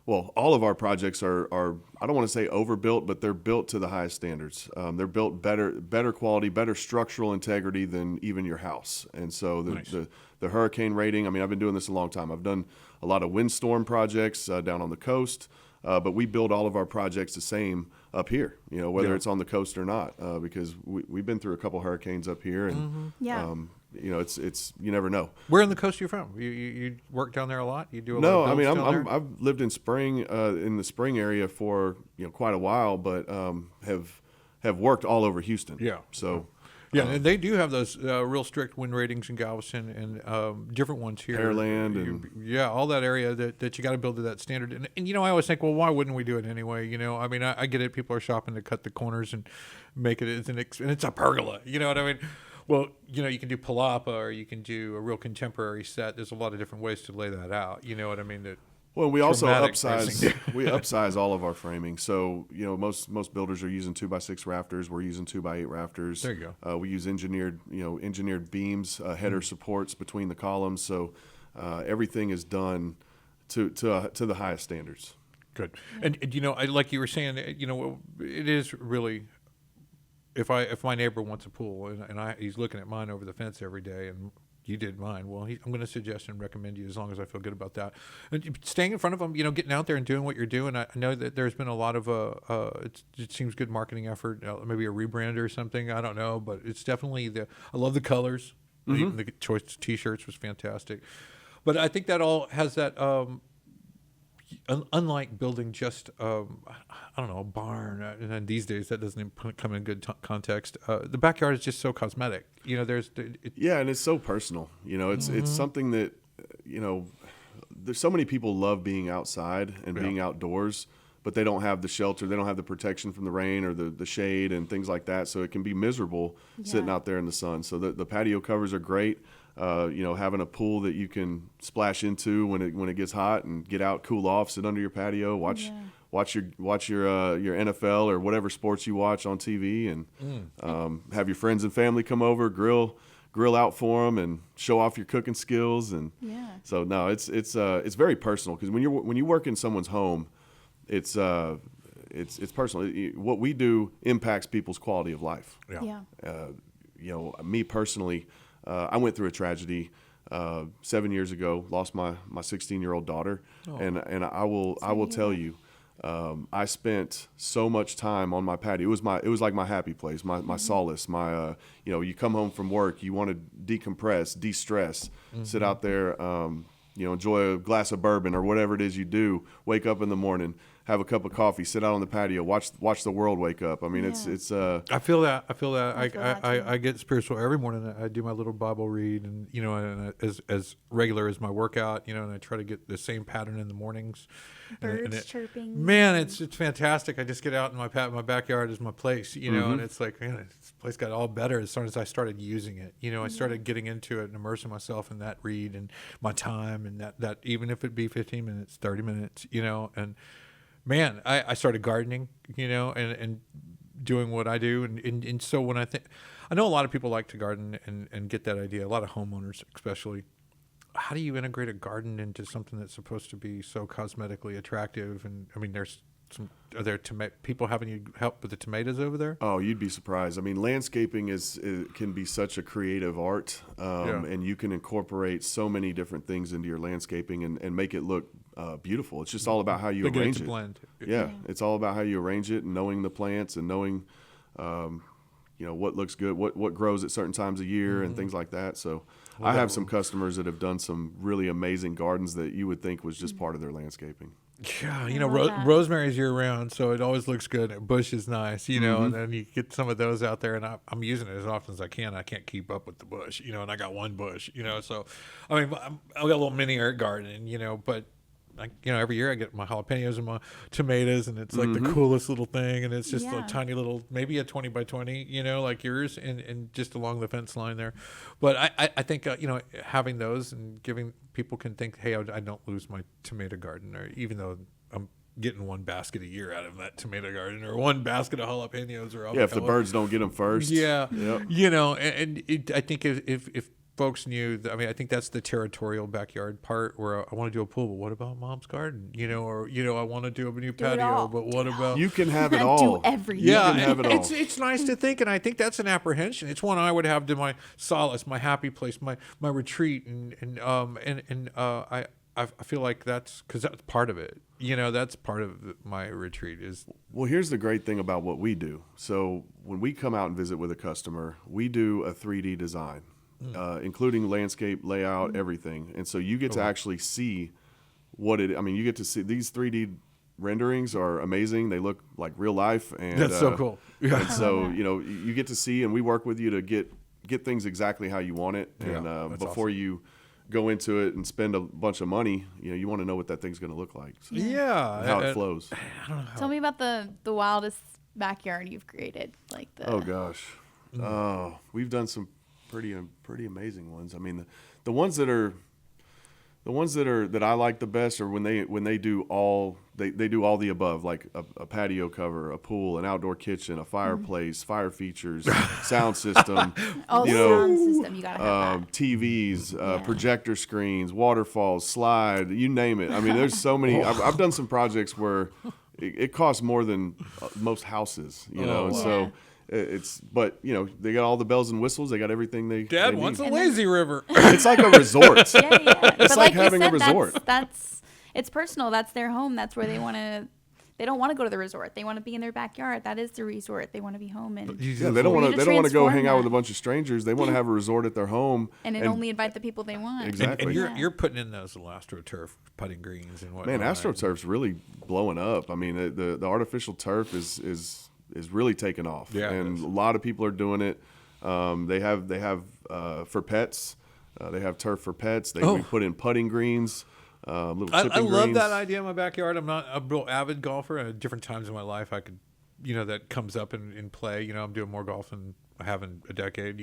All of our projects are I don't want to say overbuilt, but they're built to the highest standards. They're built better quality, better structural integrity than even your house. And so the hurricane rating, I mean, I've been doing this a long time. I've done a lot of windstorm projects down on the coast, but we build all of our projects the same up here, you know, whether it's on the coast or not, because we've been through a couple hurricanes up here, and you know, it's you never know. Where on the coast are you from? You work down there a lot? You do a lot No, of I mean, builds down there? I've lived in the Spring area for, you know, quite a while, but have worked all over Houston. Yeah. So. Yeah, and they do have those real strict wind ratings in Galveston and different ones here. Pearland and all that area that you got to build to that standard. And you know, I always think, well, why wouldn't we do it anyway? You know, I mean, I get it. People are shopping to cut the corners and make it and it's a pergola. You know what I mean? Well, you know, you can do palapa or you can do a real contemporary set. There's a lot of different ways to lay that out. You know what I mean? Well, we also upsize all of our framing. So, you know, most builders are using 2x6 rafters. We're using 2x8 rafters. There you go. We use engineered beams, header supports between the columns. So, everything is done to the highest standards. Good. And you know, like you were saying, you know, it is really. If my neighbor wants a pool and he's looking at mine over the fence every day and you did mine, well, I'm going to suggest and recommend you as long as I feel good about that. And staying in front of them, you know, getting out there and doing what you're doing. I know that there's been a lot of it seems good marketing effort, maybe a rebrand or something. I don't know, but it's definitely I love the colors. The choice T-shirts was fantastic, but I think that all has that. Unlike building just I don't know, a barn, and then these days that doesn't come in good context. The backyard is just so cosmetic. You know, and it's so personal. You know, it's something that, you know, there's so many people love being outside and being outdoors, but they don't have the shelter, they don't have the protection from the rain or the shade and things like that. So it can be miserable sitting out there in the sun. So the patio covers are great. You know, having a pool that you can splash into when it gets hot and get out, cool off, sit under your patio, watch your NFL or whatever sports you watch on TV, and have your friends and family come over, grill out for them, and show off your cooking skills. And so no, it's very personal, because when you work in someone's home, it's it's personal. What we do impacts people's quality of life. Yeah. Me personally, I went through a tragedy 7 years ago. Lost my 16-year-old daughter, and I will tell you, I spent so much time on my patio. It was like my happy place, my solace. My you come home from work, you want to decompress, de-stress, sit out there, enjoy a glass of bourbon or whatever it is you do. Wake up in the morning, have a cup of coffee, sit out on the patio, watch the world wake up. I mean, it's I feel that. I feel that. I feel that too. I get spiritual every morning. I do my little Bible read, and and as regular as my workout, and I try to get the same pattern in the mornings. Birds chirping. Man, it's fantastic. I just get out in my backyard is my place, and it's like, man, this place got all better as soon as I started using it. I started getting into it and immersing myself in that read and my time, and that even if it be 15 minutes, 30 minutes, and man, I started gardening, and doing what I do. And so when I know a lot of people like to garden and get that idea, a lot of homeowners especially. How do you integrate a garden into something that's supposed to be so cosmetically attractive? And I mean, are there people having you help with the tomatoes over there? Oh, you'd be surprised. I mean, landscaping can be such a creative art, and you can incorporate so many different things into your landscaping and make it look beautiful. It's just all about how you arrange it. Blend. Yeah, it's all about how you arrange it and knowing the plants and knowing, what looks good, what grows at certain times of year and things like that. So I have some customers that have done some really amazing gardens that you would think was just part of their landscaping. Yeah, that. rosemary's year round, so it always looks good. Bush is nice, and then you get some of those out there, and I'm using it as often as I can. I can't keep up with the bush, and I got one bush, so I mean, I've got a little mini art garden, but every year I get my jalapenos and my tomatoes, and it's like the coolest little thing, and it's just a tiny little, maybe a 20 by 20, like yours, and just along the fence line there. But I think, having those and giving people can think, hey, I don't lose my tomato garden, or even though I'm getting one basket a year out of that tomato garden, or one basket of jalapenos, or if the birds don't get them first. Yeah. Yep. I think if folks knew, I think that's the territorial backyard part where I want to do a pool, but what about mom's garden? Or I want to do a new patio, but what about... You can have it Do all. everything. Yeah, You can have it all. it's nice to think, and I think that's an apprehension. It's one I would have to my solace, my happy place, my retreat, and I feel like that's because that's part of it. That's part of my retreat is. Well, here's the great thing about what we do. So when we come out and visit with a customer, we do a 3D design, including landscape, layout, everything. And so you get to actually see you get to see these 3D renderings are amazing. They look like real life. And That's so cool. Yeah. And so, you get to see, and we work with you to get things exactly how you want it. Yeah, And that's before you go into it and spend a bunch of money, you want to know what that thing's going to look like. So Yeah. how it flows. I don't know how. Tell me about the wildest backyard you've created. Oh gosh. We've done some pretty amazing ones. I mean, the ones that I like the best are when they do all do all the above, like a patio cover, a pool, an outdoor kitchen, a fireplace, fire features, sound system, Sound system, you gotta have that. TVs, projector screens, waterfalls, slide, you name it. I mean, there's so many. I've done some projects where it costs more than most houses, and so. But they got all the bells and whistles. They got everything they. Dad they wants need. a lazy river. It's like a resort. Yeah. It's But like you having a said, resort. That's it's personal. That's their home. That's where they want to. They don't want to go to the resort. They want to be in their backyard. That is the resort. They want to be home and. Yeah, they don't want to. They don't want to go hang out with a bunch of strangers. They want to have a resort at their home and only invite the people they want. Exactly. And you're putting in those AstroTurf putting greens and whatnot. Man, AstroTurf's really blowing up. I mean, the artificial turf is really taking off. Yeah, and a lot of people are doing it. They have for pets. They have turf for pets. We put in putting greens. Little chipping I love greens. that idea in my backyard. I'm not a real avid golfer. At different times in my life, I could, that comes up in play. I'm doing more golf than I have in a decade,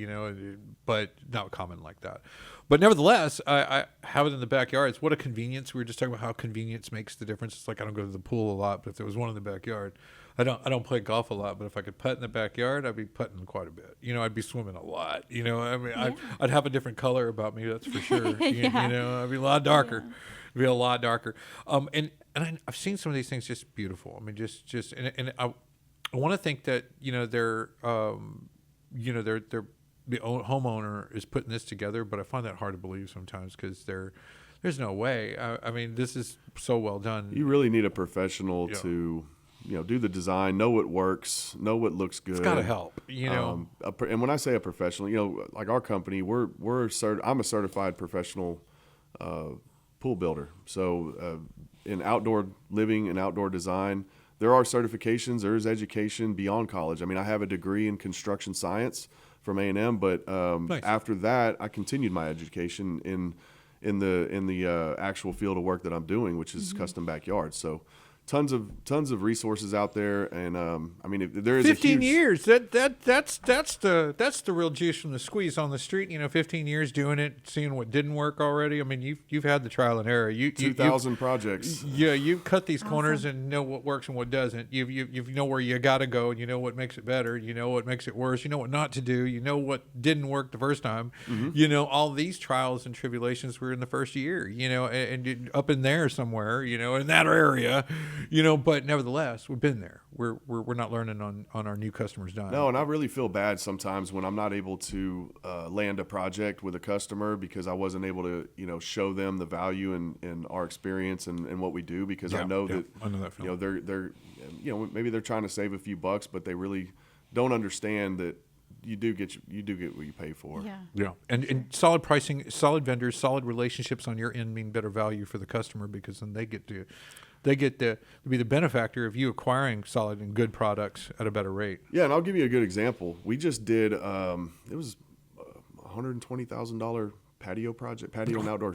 but not common like that. But nevertheless, I have it in the backyard. It's what a convenience. We were just talking about how convenience makes the difference. It's like I don't go to the pool a lot, but if there was one in the backyard, I don't play golf a lot, but if I could putt in the backyard, I'd be putting quite a bit. I'd be swimming a lot. I'd have a different color about me, that's for sure. I'd be a lot darker. It'd be a lot darker. And I've seen some of these things just beautiful. I mean, and I want to think that they're they're the homeowner is putting this together, but I find that hard to believe sometimes because there's no way. I mean, this is so well done. You really need a professional Yeah. to, do the design, know what works, know what looks good. It's got to help, And when I say a professional, like our company, I'm a certified professional pool builder. So in outdoor living and outdoor design, there are certifications. There is education beyond college. I mean, I have a degree in construction science from A&M, but Nice. after that, I continued my education in the actual field of work that I'm doing, which is custom backyards. So tons of resources out there, and I mean, if there is 15 a huge, years. That's the real juice from the squeeze on the street. 15 years doing it, seeing what didn't work already. I mean, you've had the trial and error. 2,000 projects. Yeah, you cut these corners and know what works and what doesn't. You know where you got to go, and you know what makes it better. You know what makes it worse. You know what not to do. You know what didn't work the first time. All these trials and tribulations were in the first year. And up in there somewhere. In that area. But nevertheless, we've been there. We're not learning on our new customers' dime. No, and I really feel bad sometimes when I'm not able to land a project with a customer because I wasn't able to, show them the value in our experience and what we do, because I know that, I know that feeling. they're maybe they're trying to save a few bucks, but they really don't understand that you do get what you pay for. Yeah. Yeah, and solid pricing, solid vendors, solid relationships on your end mean better value for the customer, because then they get to be the benefactor of you acquiring solid and good products at a better rate. Yeah, and I'll give you a good example. We just did it was a $120,000 patio and outdoor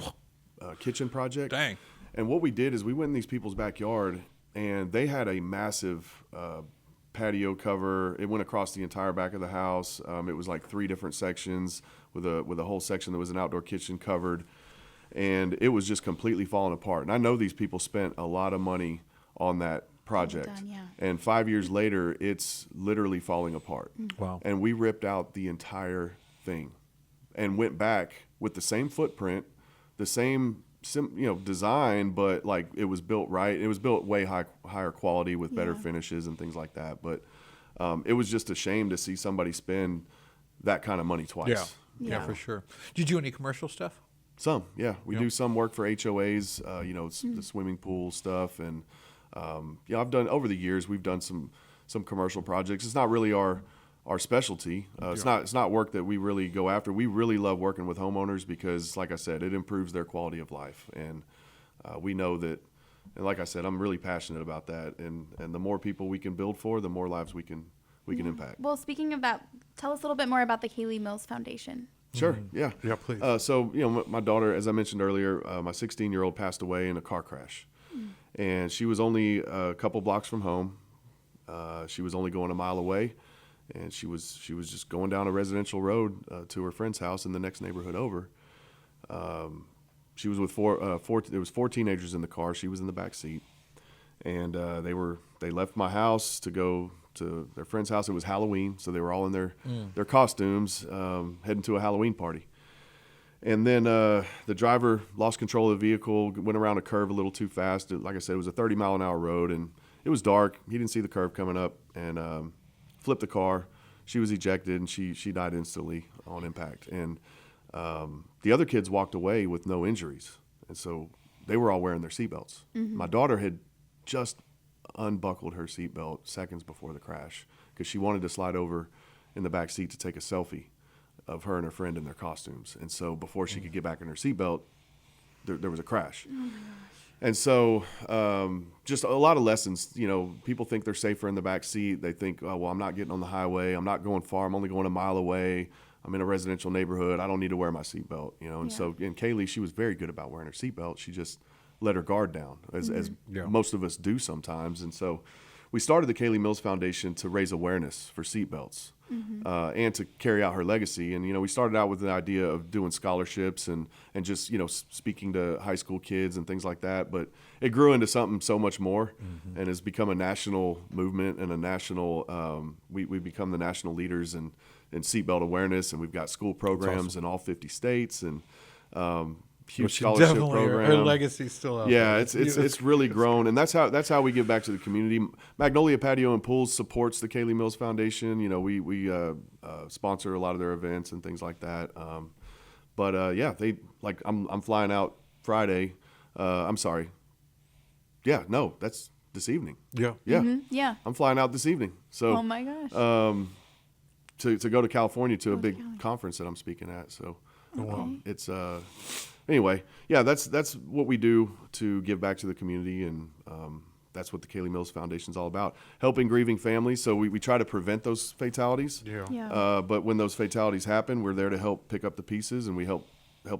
kitchen project. Dang. And what we did is we went in these people's backyard, and they had a massive patio cover. It went across the entire back of the house. It was like 3 different sections with a whole section that was an outdoor kitchen covered. And it was just completely falling apart. And I know these people spent a lot of money on that project. Done, yeah. And 5 years later, it's literally falling apart. Wow. And we ripped out the entire thing and went back with the same footprint, the same design, but like it was built right. It was built way higher quality with better finishes and things like that. But it was just a shame to see somebody spend that kind of money twice. Yeah, for sure. Did you do any commercial stuff? Some, yeah. We do some work for HOAs, the swimming pool stuff. And, I've done, over the years, we've done some commercial projects. It's not really our specialty. It's not work that we really go after. We really love working with homeowners because, like I said, it improves their quality of life. And we know that, and like I said, I'm really passionate about that. And the more people we can build for, the more lives we can impact. Well, speaking of that, tell us a little bit more about the Kaylee Mills Foundation. Sure. Yeah. Yeah, please. So, my daughter, as I mentioned earlier, my 16-year-old passed away in a car crash. And she was only a couple blocks from home. She was only going a mile away. And she was just going down a residential road to her friend's house in the next neighborhood over. She was with there was 4 teenagers in the car. She was in the back seat. And they left my house to go to their friend's house. It was Halloween, so they were all in their costumes, heading to a Halloween party. And then the driver lost control of the vehicle, went around a curve a little too fast. Like I said, it was a 30-mile-an-hour road, and it was dark. He didn't see the curve coming up, and flipped the car. She was ejected, and she died instantly on impact. And the other kids walked away with no injuries, and so they were all wearing their seatbelts. My daughter had just unbuckled her seatbelt seconds before the crash because she wanted to slide over in the back seat to take a selfie of her and her friend in their costumes. And so before she could get back in her seatbelt, there was a crash. Oh my gosh. And so just a lot of lessons. People think they're safer in the back seat. They think, oh, well, I'm not getting on the highway. I'm not going far. I'm only going a mile away. I'm in a residential neighborhood. I don't need to wear my seatbelt. And so Kaylee, she was very good about wearing her seatbelt. She just let her guard down, as most of us do sometimes. And so we started the Kaylee Mills Foundation to raise awareness for seatbelts and to carry out her legacy. And, we started out with the idea of doing scholarships and just, speaking to high school kids and things like that. But it grew into something so much more and has become a national movement and a national, we've become the national leaders in seatbelt awareness. And we've got school programs in all 50 states. And huge Which scholarship definitely program. her legacy's still out Yeah, there. it's really grown, and that's how we give back to the community. Magnolia Patio and Pools supports the Kaylee Mills Foundation. You know, we sponsor a lot of their events and things like that. Yeah, they like I'm flying out Friday. I'm sorry. Yeah, no, that's this evening. Yeah. Yeah, Yeah. I'm flying out this evening. So Oh my gosh. to go to California to a big conference that I'm speaking at. So it's anyway, yeah, that's what we do to give back to the community, and that's what the Kaylee Mills Foundation is all about, helping grieving families. So we try to prevent those fatalities. Yeah. But when those fatalities happen, we're there to help pick up the pieces, and we help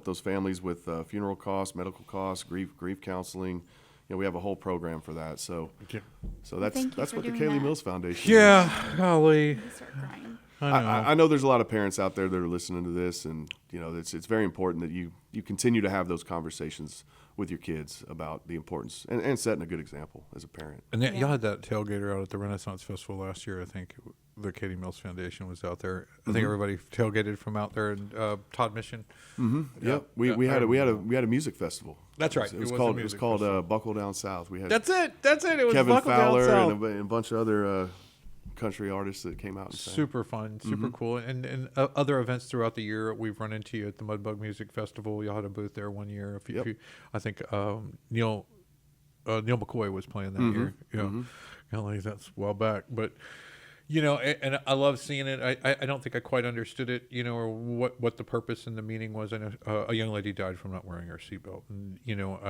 those families with funeral costs, medical costs, grief counseling. You know, we have a whole program for that. So that's thank you that's for what the doing Kaylee that. Mills Foundation. Yeah, golly. I start crying. I know there's a lot of parents out there that are listening to this, and you know it's very important that you continue to have those conversations with your kids about the importance and setting a good example as a parent. And y'all had that tailgater out at the Renaissance Festival last year. I think the Katie Mills Foundation was out there. I think everybody tailgated from out there, and Todd Mission. Yep. We had a music festival. That's right. It was a called music festival. Buckle Down South. We had That's it. It was Kevin Buckle Down Fowler South. and a bunch of other country artists that came out and sang. Super fun, super cool, and other events throughout the year. We've run into you at the Mudbug Music Festival. Y'all had a booth there one year. I think Neil McCoy was playing that year. Yeah, like that's a while back, but. You know, and I love seeing it. I don't think I quite understood it, you know, or what the purpose and the meaning was. I know a young lady died from not wearing her seatbelt, and you know,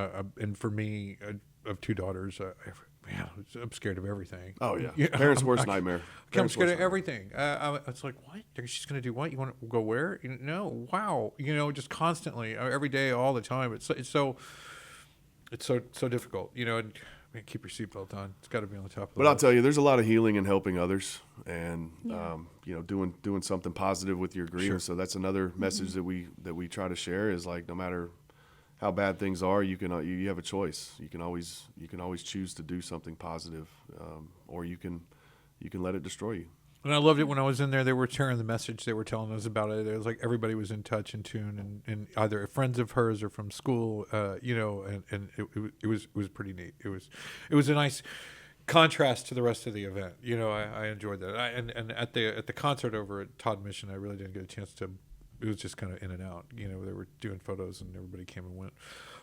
and for me, I have two daughters. I'm scared of everything. Oh yeah, parents' worst nightmare. I'm scared of everything. It's like, what? She's going to do what? You want to go where? No, wow. You know, just constantly, every day, all the time. It's so difficult. You know. And, keep your seatbelt on. It's got to be on the top of the But list. I'll tell you, there's a lot of healing and helping others, and you know, doing something positive with your grief. Sure. So that's another message that we try to share is like, no matter how bad things are, you have a choice. You can always choose to do something positive, or you can let it destroy you. And I loved it when I was in there. They were sharing the message. They were telling us about it. It was like everybody was in touch and tune, and either friends of hers or from school, you know. And it was pretty neat. It was a nice contrast to the rest of the event. You know, I enjoyed that. And at the concert over at Todd Mission, I really didn't get a chance to. It was just kind of in and out. You know, they were doing photos and everybody came and went,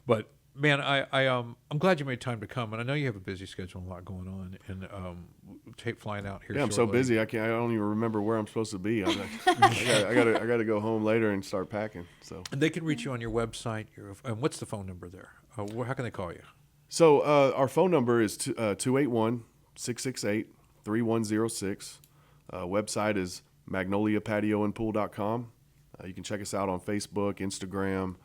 but. Man, I'm glad you made time to come, and I know you have a busy schedule and a lot going on, and flying out here. Yeah, I'm so shortly. busy. I don't even remember where I'm supposed to be. I got to go home later and start packing. So And they can reach you on your website. And what's the phone number there? How can they call you? So our phone number is 281-668-3106. Website is magnoliapatioandpool.com. You can check us out on Facebook, Instagram.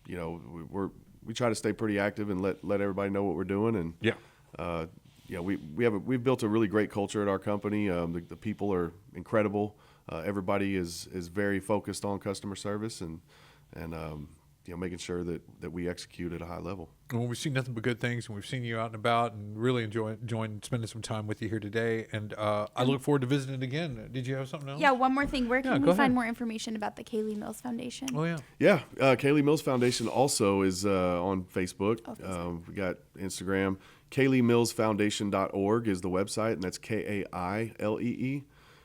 You know, we try to stay pretty active and let everybody know what we're doing. And you know, we've built a really great culture at our company. The people are incredible. Everybody is very focused on customer service and you know, making sure that we execute at a high level. Well, we've seen nothing but good things, and we've seen you out and about, and really enjoying spending some time with you here today. And I look forward to visiting again. Did you have something else? Yeah, one more thing. Where can go we ahead. find more information about the Kaylee Mills Foundation? Oh yeah. Yeah, Kaylee Mills Foundation also is on Facebook. Oh, Facebook. We got Instagram. KayleeMillsFoundation.org is the website, and that's KAILEE,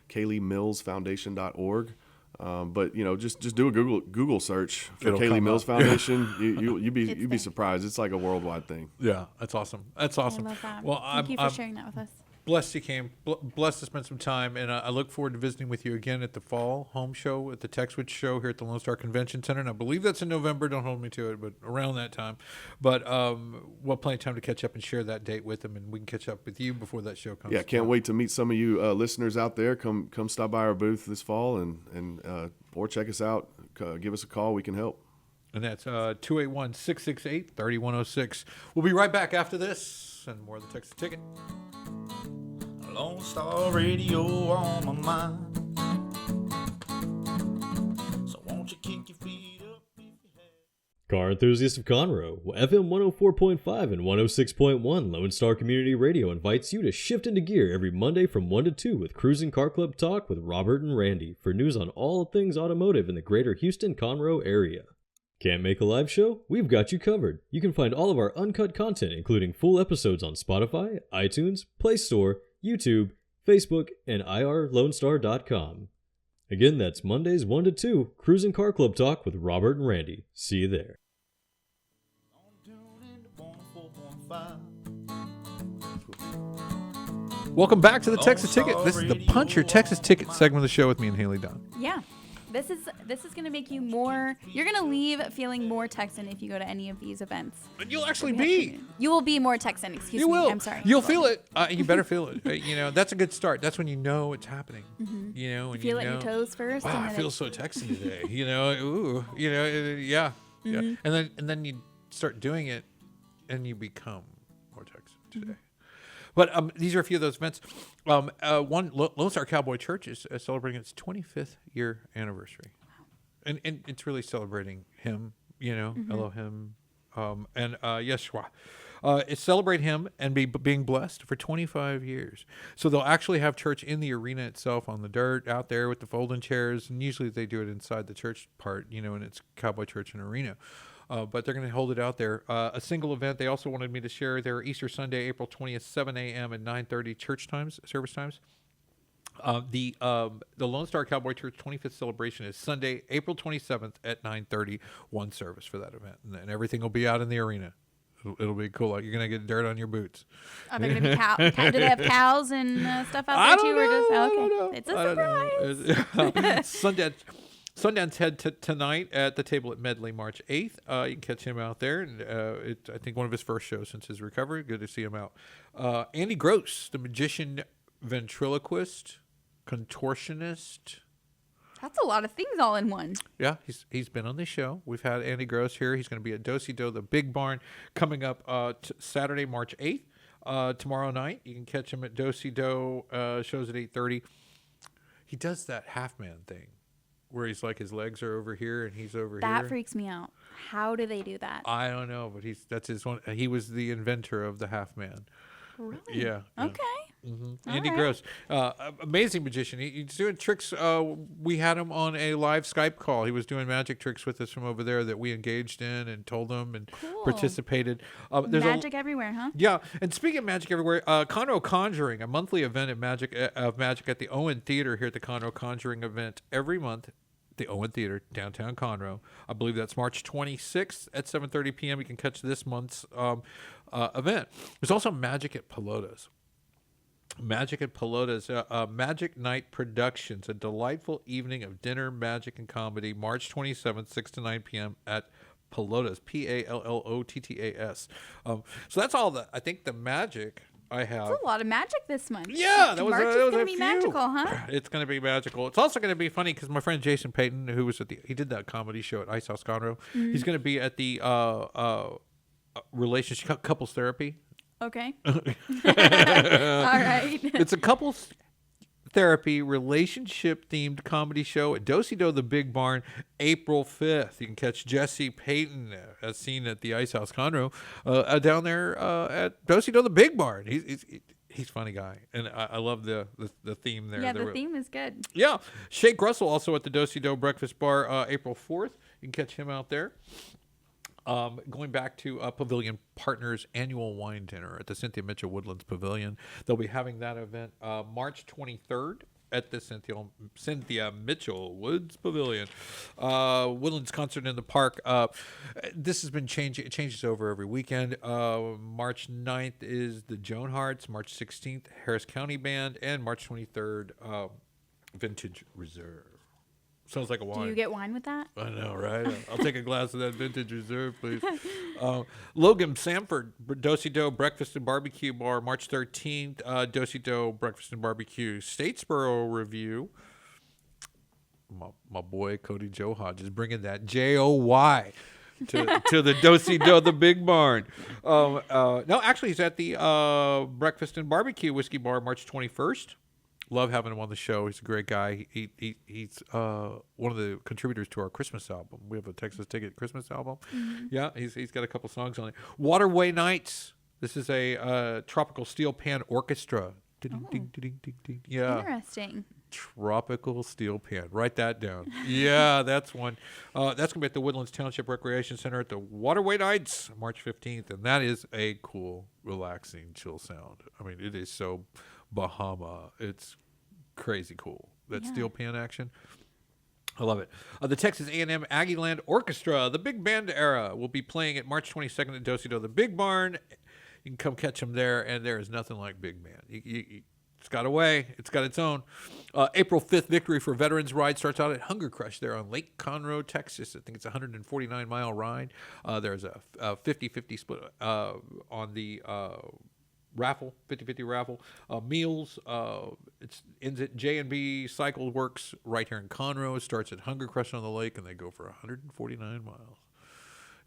KayleeMillsFoundation.org. But you know, just do a Google search for It'll Kaylee come Mills up. Foundation. You'd be there. surprised. It's like a worldwide thing. Yeah, that's awesome. That's awesome. I love that. Well, Thank you for I'm sharing that with us. blessed you came. Blessed to spend some time, and I look forward to visiting with you again at the fall home show at the Texwood show here at the Lone Star Convention Center. And I believe that's in November. Don't hold me to it, but around that time. But we'll have plenty of time to catch up and share that date with them, and we can catch up with you before that show comes. Yeah, can't wait to meet some of you listeners out there. Come stop by our booth this fall and or check us out. Give us a call. We can help. And that's 281-668-3106. We'll be right back after this and more of the Texas Ticket. Lone Star Radio on my mind. So won't you kick your feet up if you have. Car enthusiasts of Conroe, FM 104.5 and 106.1 Lone Star Community Radio invites you to shift into gear every Monday from 1 to 2 with Cruising Car Club Talk with Robert and Randy for news on all things automotive in the greater Houston-Conroe area. Can't make a live show? We've got you covered. You can find all of our uncut content, including full episodes on Spotify, iTunes, Play Store, YouTube, Facebook, and irlonestar.com. Again, that's Mondays 1 to 2, Cruising Car Club Talk with Robert and Randy. See you there. Welcome back to the Texas Ticket. This is the Punch Your Texas Ticket segment of the show with me and Haley Dunn. Yeah. This is going to make you more, you're going to leave feeling more Texan if you go to any of these events. And you'll actually be. You will be more Texan, excuse me. You will. I'm sorry. You'll feel it. You better feel it. That's a good start. That's when you know it's happening. Mm-hmm. When feel it in your toes first. Wow, and I then feel so Texan today. Ooh, yeah. Mm-hmm. And then you start doing it, and you become more Texan today. But these are a few of those events. One, Lone Star Cowboy Church is celebrating its 25th year anniversary. Wow. And it's really celebrating him, Elohim, and Yeshua. It's celebrate him and being blessed for 25 years. So they'll actually have church in the arena itself on the dirt out there with the folding chairs. And usually they do it inside the church part, and it's Cowboy Church and Arena. But they're going to hold it out there. A single event. They also wanted me to share their Easter Sunday, April 20th, 7 a.m. and 9:30 church times, service times. The Lone Star Cowboy Church 25th celebration is Sunday, April 27th at 9:30. One service for that event, and everything will be out in the arena. It'll be cool. Like, you're going to get dirt on your boots. Are there going to be cows? Do they have cows and stuff out there too? I don't know. It's a surprise. Sundance Head tonight at the table at Medley, March 8th. You can catch him out there. And I think one of his first shows since his recovery. Good to see him out. Andy Gross, the magician, ventriloquist, contortionist. That's a lot of things all in one. Yeah, he's been on the show. We've had Andy Gross here. He's going to be at Do-Si-Do, the Big Barn, coming up Saturday, March 8th. Tomorrow night, you can catch him at Do-Si-Do. Shows at 8:30. He does that half-man thing, where he's like his legs are over here and he's over here. That freaks me out. How do they do that? I don't know, but that's his one. He was the inventor of the half man. Really? Yeah. Okay. Mm-hmm. Andy right. Gross, amazing magician. He's doing tricks. We had him on a live Skype call. He was doing magic tricks with us from over there that we engaged in and told him and participated. There's magic everywhere, huh? Yeah, and speaking of magic everywhere, Conroe Conjuring, a monthly event of magic at the Owen Theater here at the Conroe Conjuring event every month. The Owen Theater, downtown Conroe. I believe that's March 26th at 7:30 p.m. You can catch this month's event. There's also Magic at Pelota's. Magic at Pelota's, Magic Night Productions, a delightful evening of dinner, magic, and comedy, March 27th, 6 to 9 p.m. at Pelota's, Pallottas. So that's all I think the magic I have. That's a lot of magic this month. Yeah, that was March that is was going a to be few. magical, huh? It's going to be magical. It's also going to be funny because my friend Jason Payton, who was he did that comedy show at Ice House Conroe, he's going to be at the relationship couples therapy. Okay. All right. It's a couples therapy relationship themed comedy show at Do-Si-Do, the Big Barn, April 5th. You can catch Jesse Payton as seen at the Ice House Conroe down there at Do-Si-Do, the Big Barn. He's a funny guy, and I love the theme there. Yeah, the theme is good. Yeah. Shake Russell also at the Do-Si-Do Breakfast Bar April 4th. You can catch him out there. Going back to Pavilion Partners annual wine dinner at the Cynthia Mitchell Woodlands Pavilion. They'll be having that event March 23rd at the Cynthia Mitchell Woods Pavilion. Woodlands Concert in the Park. This has been changing. It changes over every weekend. March 9th is the Joan Hearts. March 16th, Harris County Band. And March 23rd, Vintage Reserve. Sounds like a wine. Do you get wine with that? I know, right? I'll take a glass of that Vintage Reserve, please. Logan Sanford, Do-Si-Do Breakfast and Barbecue Bar, March 13th. Do-Si-Do Breakfast and Barbecue Statesboro Review. My boy Cody Joe Hodge is bringing that Joy to the Do-Si-Do, the Big Barn. No, actually, he's at the Breakfast and Barbecue Whiskey Bar, March 21st. Love having him on the show. He's a great guy. He's one of the contributors to our Christmas album. We have a Texas Ticket Christmas album. Mm-hmm. Yeah, he's got a couple songs on it. Waterway Nights. This is a tropical steel pan orchestra. Ding, ding, ding, ding, ding. Yeah. Interesting. Tropical steel pan. Write that down. Yeah, that's one. That's going to be at the Woodlands Township Recreation Center at the Waterway Nights, March 15th. And that is a cool, relaxing, chill sound. I mean, it is so Bahama. It's crazy cool. That steel pan action. I love it. The Texas A&M Aggieland Orchestra, the big band era, will be playing at March 22nd at Dos-Edo, the Big Barn. You can come catch them there, and there is nothing like Big Band. It's got a way. It's got its own. April 5th Victory for Veterans Ride starts out at Hunger Crush there on Lake Conroe, Texas. I think it's a 149-mile ride. There's a 50-50 split on the raffle, 50-50 raffle. Meals, it ends at J&B Cycle Works right here in Conroe. Starts at Hunger Crush on the lake, and they go for 149 miles.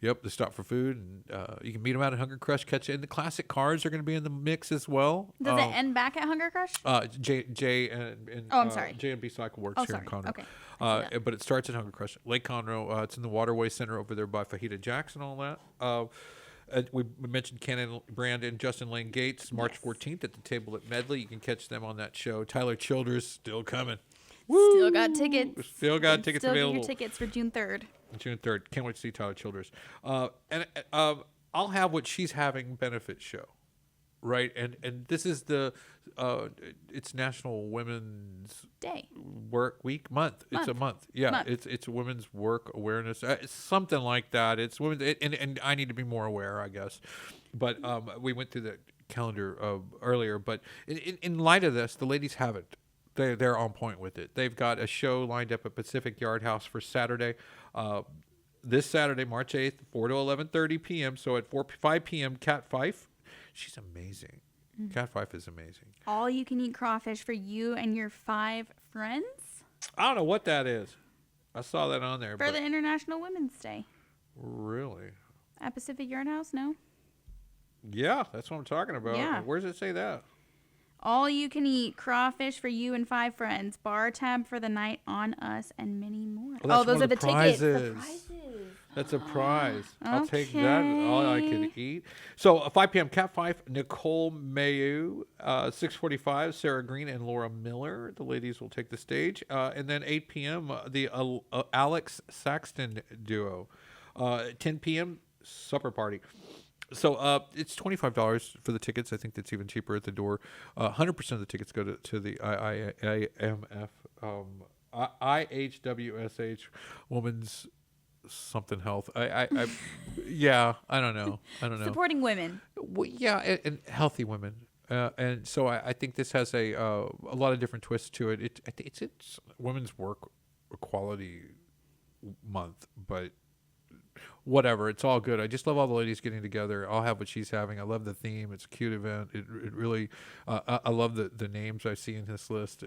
Yep, they stop for food, and you can meet them out at Hunger Crush. Catch it. And the classic cars are going to be in the mix as well. Does it end back at Hunger Crush? I'm sorry. J&B Cycle Works here in Conroe. Okay. But it starts at Hunger Crush. Lake Conroe. It's in the Waterway Center over there by Fajita Jacks and all that. We mentioned Ken Brandon, Justin Lane Gates, March 14th at the table at Medley. You can catch them on that show. Tyler Childers still coming. Woo! Still got tickets. Still got tickets available. Still get your tickets for June 3rd. June 3rd. Can't wait to see Tyler Childers. And I'll have what she's having benefit show, right? And this is it's National Women's Day. Work Week month. It's a month. Yeah, it's Women's Work Awareness. It's something like that. It's women's, and I need to be more aware, I guess. But we went through the calendar earlier. But in light of this, the ladies have it. They're on point with it. They've got a show lined up at Pacific Yard House for Saturday. This Saturday, March 8th, 4 to 11:30 p.m. So at 5 p.m., Kat Fife. She's amazing. Kat Fife is amazing. All you can eat crawfish for you and your 5 friends? I don't know what that is. I saw that on there. For the International Women's Day. Really? At Pacific Yard House? No? Yeah, that's what I'm talking about. Yeah. Where does it say that? All you can eat crawfish for you and 5 friends. Bar tab for the night on us and many more. Well, those are the tickets. The prizes. prizes. That's a prize. I'll take that. All I can eat. So 5 p.m. Cat Fife, Nicole Mayu, 6:45 Sarah Green and Laura Miller. The ladies will take the stage. And then 8 p.m. The Alex Saxton duo. 10 p.m. supper party. So it's $25 for the tickets. I think that's even cheaper at the door. 100% of the tickets go to the IAMF, IHWSH, Women's something health. Yeah, I don't know. Supporting women. Well, yeah, and healthy women. And so I think this has a lot of different twists to it. It's Women's Work Equality Month, but whatever, it's all good. I just love all the ladies getting together. I'll have what she's having. I love the theme. It's a cute event. It really, I love the names I see in this list.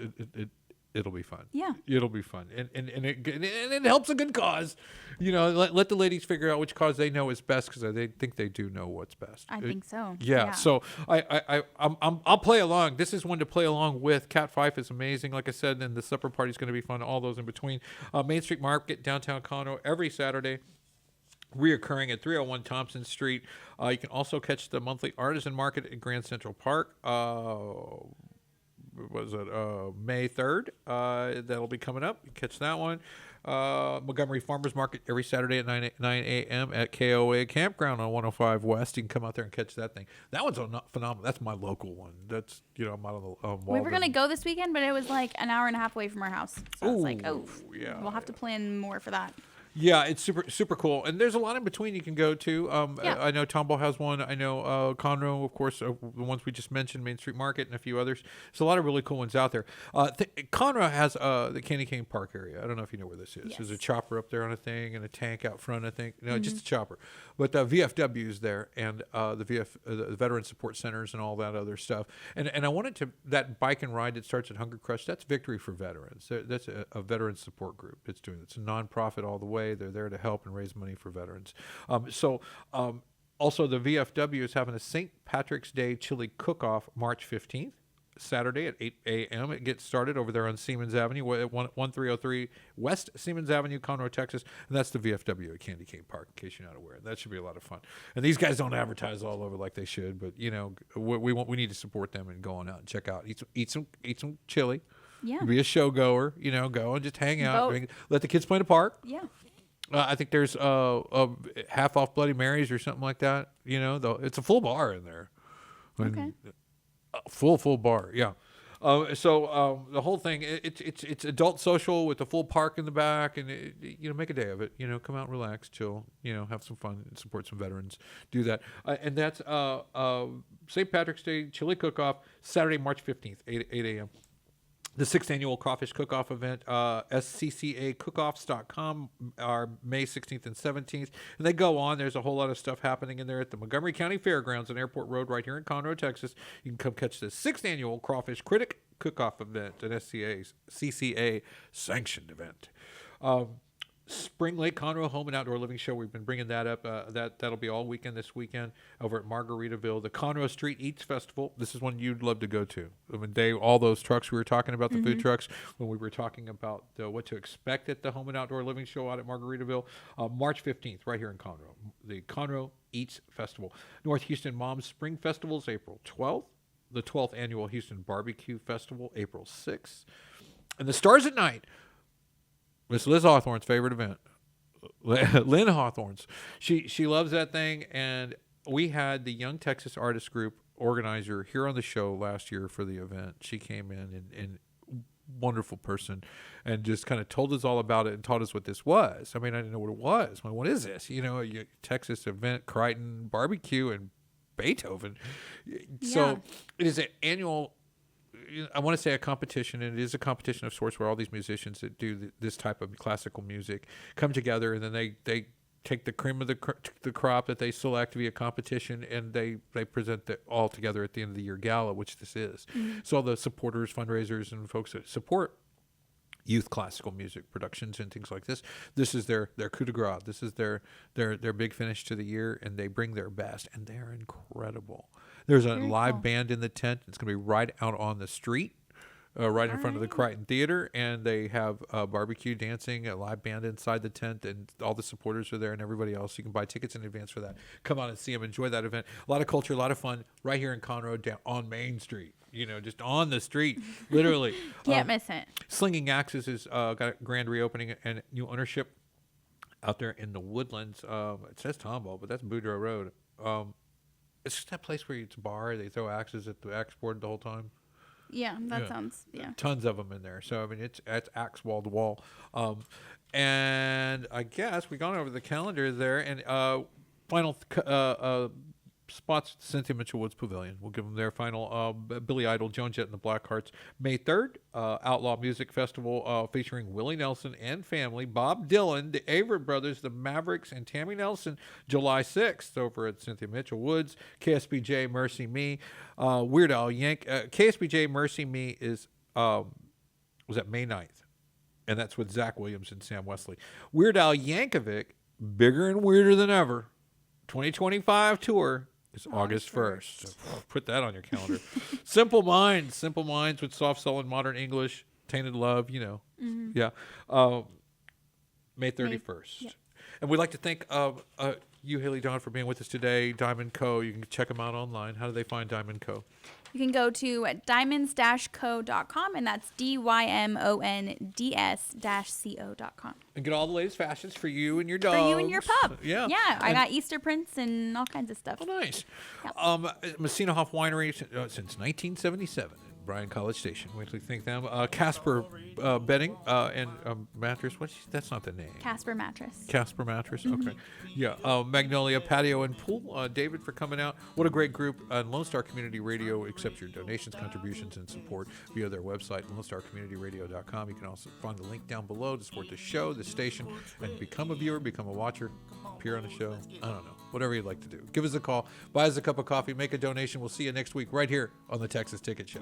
It'll be fun. Yeah, it'll be fun, and it helps a good cause. You know, let the ladies figure out which cause they know is best, because they think they do know what's best. I think so. Yeah. So I'll play along. This is one to play along with. Cat Fife is amazing, like I said, and the supper party is going to be fun. All those in between. Main Street Market, downtown Conroe, every Saturday. Reoccurring at 301 Thompson Street. You can also catch the monthly artisan market at Grand Central Park. May 3rd? That'll be coming up. You catch that one. Montgomery Farmers Market every Saturday at 9 a.m. at KOA Campground on 105 West. You can come out there and catch that thing. That one's phenomenal. That's my local one. That's, I'm out of the we were going to go this weekend, but it was like an hour and a half away from our house. So it's like, yeah, we'll have to plan more for that. Yeah, it's super cool, and there's a lot in between you can go to. I know Tomball has one. I know Conroe, of course, the ones we just mentioned, Main Street Market, and a few others. There's a lot of really cool ones out there. Conroe has the Candy Cane Park area. I don't know if you know where this is. Yes. There's a chopper up there on a thing and a tank out front, I think. No, just a chopper. But VFW is there, and the Veteran Support Centers and all that other stuff. And I wanted that bike and ride that starts at Hunger Crush, that's Victory for Veterans. That's a veteran support group that's doing it. It's a nonprofit all the way. They're there to help and raise money for veterans. Also, the VFW is having a St. Patrick's Day chili cook-off March 15th, Saturday at 8 a.m. It gets started over there on Siemens Avenue, 1303 West Siemens Avenue, Conroe, Texas. And that's the VFW at Candy Cane Park, in case you're not aware. That should be a lot of fun. And these guys don't advertise all over like they should, but, we need to support them and go on out and check out. Eat some chili. Yeah. Be a show goer, go and just hang out. Vote. Let the kids play in the park. Yeah. I think there's a half off Bloody Marys or something like that. It's a full bar in there. Okay. Full bar, yeah. So the whole thing, it's adult social with a full park in the back, and make a day of it. Come out, relax, chill. Have some fun, and support some veterans. Do that, and that's St. Patrick's Day Chili Cook-Off, Saturday, March 15th, 8 a.m. The 6th annual Crawfish Cook-Off event, sccacookoffs.com, are May 16th and 17th. And they go on. There's a whole lot of stuff happening in there at the Montgomery County Fairgrounds on Airport Road right here in Conroe, Texas. You can come catch the 6th annual Crawfish Critic Cook-Off event, an CCA sanctioned event. Spring Lake Conroe Home and Outdoor Living Show. We've been bringing that up. That'll be all weekend this weekend over at Margaritaville. The Conroe Street Eats Festival. This is one you'd love to go to. I mean, Dave, all those trucks we were talking about, the food trucks, when we were talking about what to expect at the Home and Outdoor Living Show out at Margaritaville. March 15th, right here in Conroe. The Conroe Eats Festival. North Houston Mom's Spring Festival is April 12th. The 12th Annual Houston Barbecue Festival, April 6th. And the Stars at Night. Miss Liz Hawthorne's favorite event. Lynn Hawthorne's. She loves that thing, and we had the Young Texas Artist Group organizer here on the show last year for the event. She came in and wonderful person, and just kind of told us all about it and taught us what this was. I mean, I didn't know what it was. I mean, what is this? Texas event, Crichton, barbecue, and Beethoven. So it is an annual, I want to say a competition, and it is a competition of sorts where all these musicians that do this type of classical music come together, and then they take the cream of the crop that they select via competition, and they present it all together at the end of the year gala, which this is. So all the supporters, fundraisers, and folks that support youth classical music productions and things like this is their coup de grace. This is their big finish to the year, and they bring their best, and they're incredible. There's a live band in the tent. It's going to be right out on the street, right in front of the Crichton Theater, and they have barbecue, dancing, a live band inside the tent, and all the supporters are there, and everybody else. You can buy tickets in advance for that. Come out and see them. Enjoy that event. A lot of culture, a lot of fun, right here in Conroe, down on Main Street. Just on the street, literally. Can't miss it. Slinging Axes has got a grand reopening and new ownership out there in the Woodlands. It says Tomball, but that's Boudreaux Road. It's just that place where it's a bar. They throw axes at the axe board the whole time. Yeah, that sounds, Tons of them in there. So, I mean, it's axe wall to wall. And I guess we've gone over the calendar there. And final spots at the Cynthia Mitchell Woods Pavilion. We'll give them their final. Billy Idol, Joan Jett and the Blackhearts. May 3rd, Outlaw Music Festival featuring Willie Nelson and family. Bob Dylan, the Averitt Brothers, the Mavericks, and Tammy Nelson. July 6th over at Cynthia Mitchell Woods. KSBJ, Mercy Me. Weird Al KSBJ, Mercy Me is was at May 9th. And that's with Zach Williams and Sam Wesley. Weird Al Yankovic, bigger and weirder than ever. 2025 tour is August 1st. So put that on your calendar. Simple Minds with soft soul and modern English. Tainted Love, Yeah. May 31st. Yeah. And we'd like to thank you, Haley Dawn, for being with us today. Diamond Co. You can check them out online. How do they find Diamond Co.? You can go to diamonds-co.com, and that's DYMONDS-CO.com. And get all the latest fashions for you and your dogs. For you and your pup. Yeah. Yeah, I got Easter prints and all kinds of stuff. Oh, nice. Yeah. Messina Hoff Winery since 1977. Bryan College Station. We actually thank them. CASPER bedding and mattress. That's not the name. CASPER mattress. CASPER mattress. Okay. Yeah. Magnolia Patio and Pool. David for coming out. What a great group. Lone Star Community Radio accepts your donations, contributions, and support via their website, LoneStarCommunityRadio.com. You can also find the link down below to support the show, the station, and become a viewer, become a watcher, appear on the show. I don't know. Whatever you'd like to do. Give us a call. Buy us a cup of coffee. Make a donation. We'll see you next week right here on the Texas Ticket Show.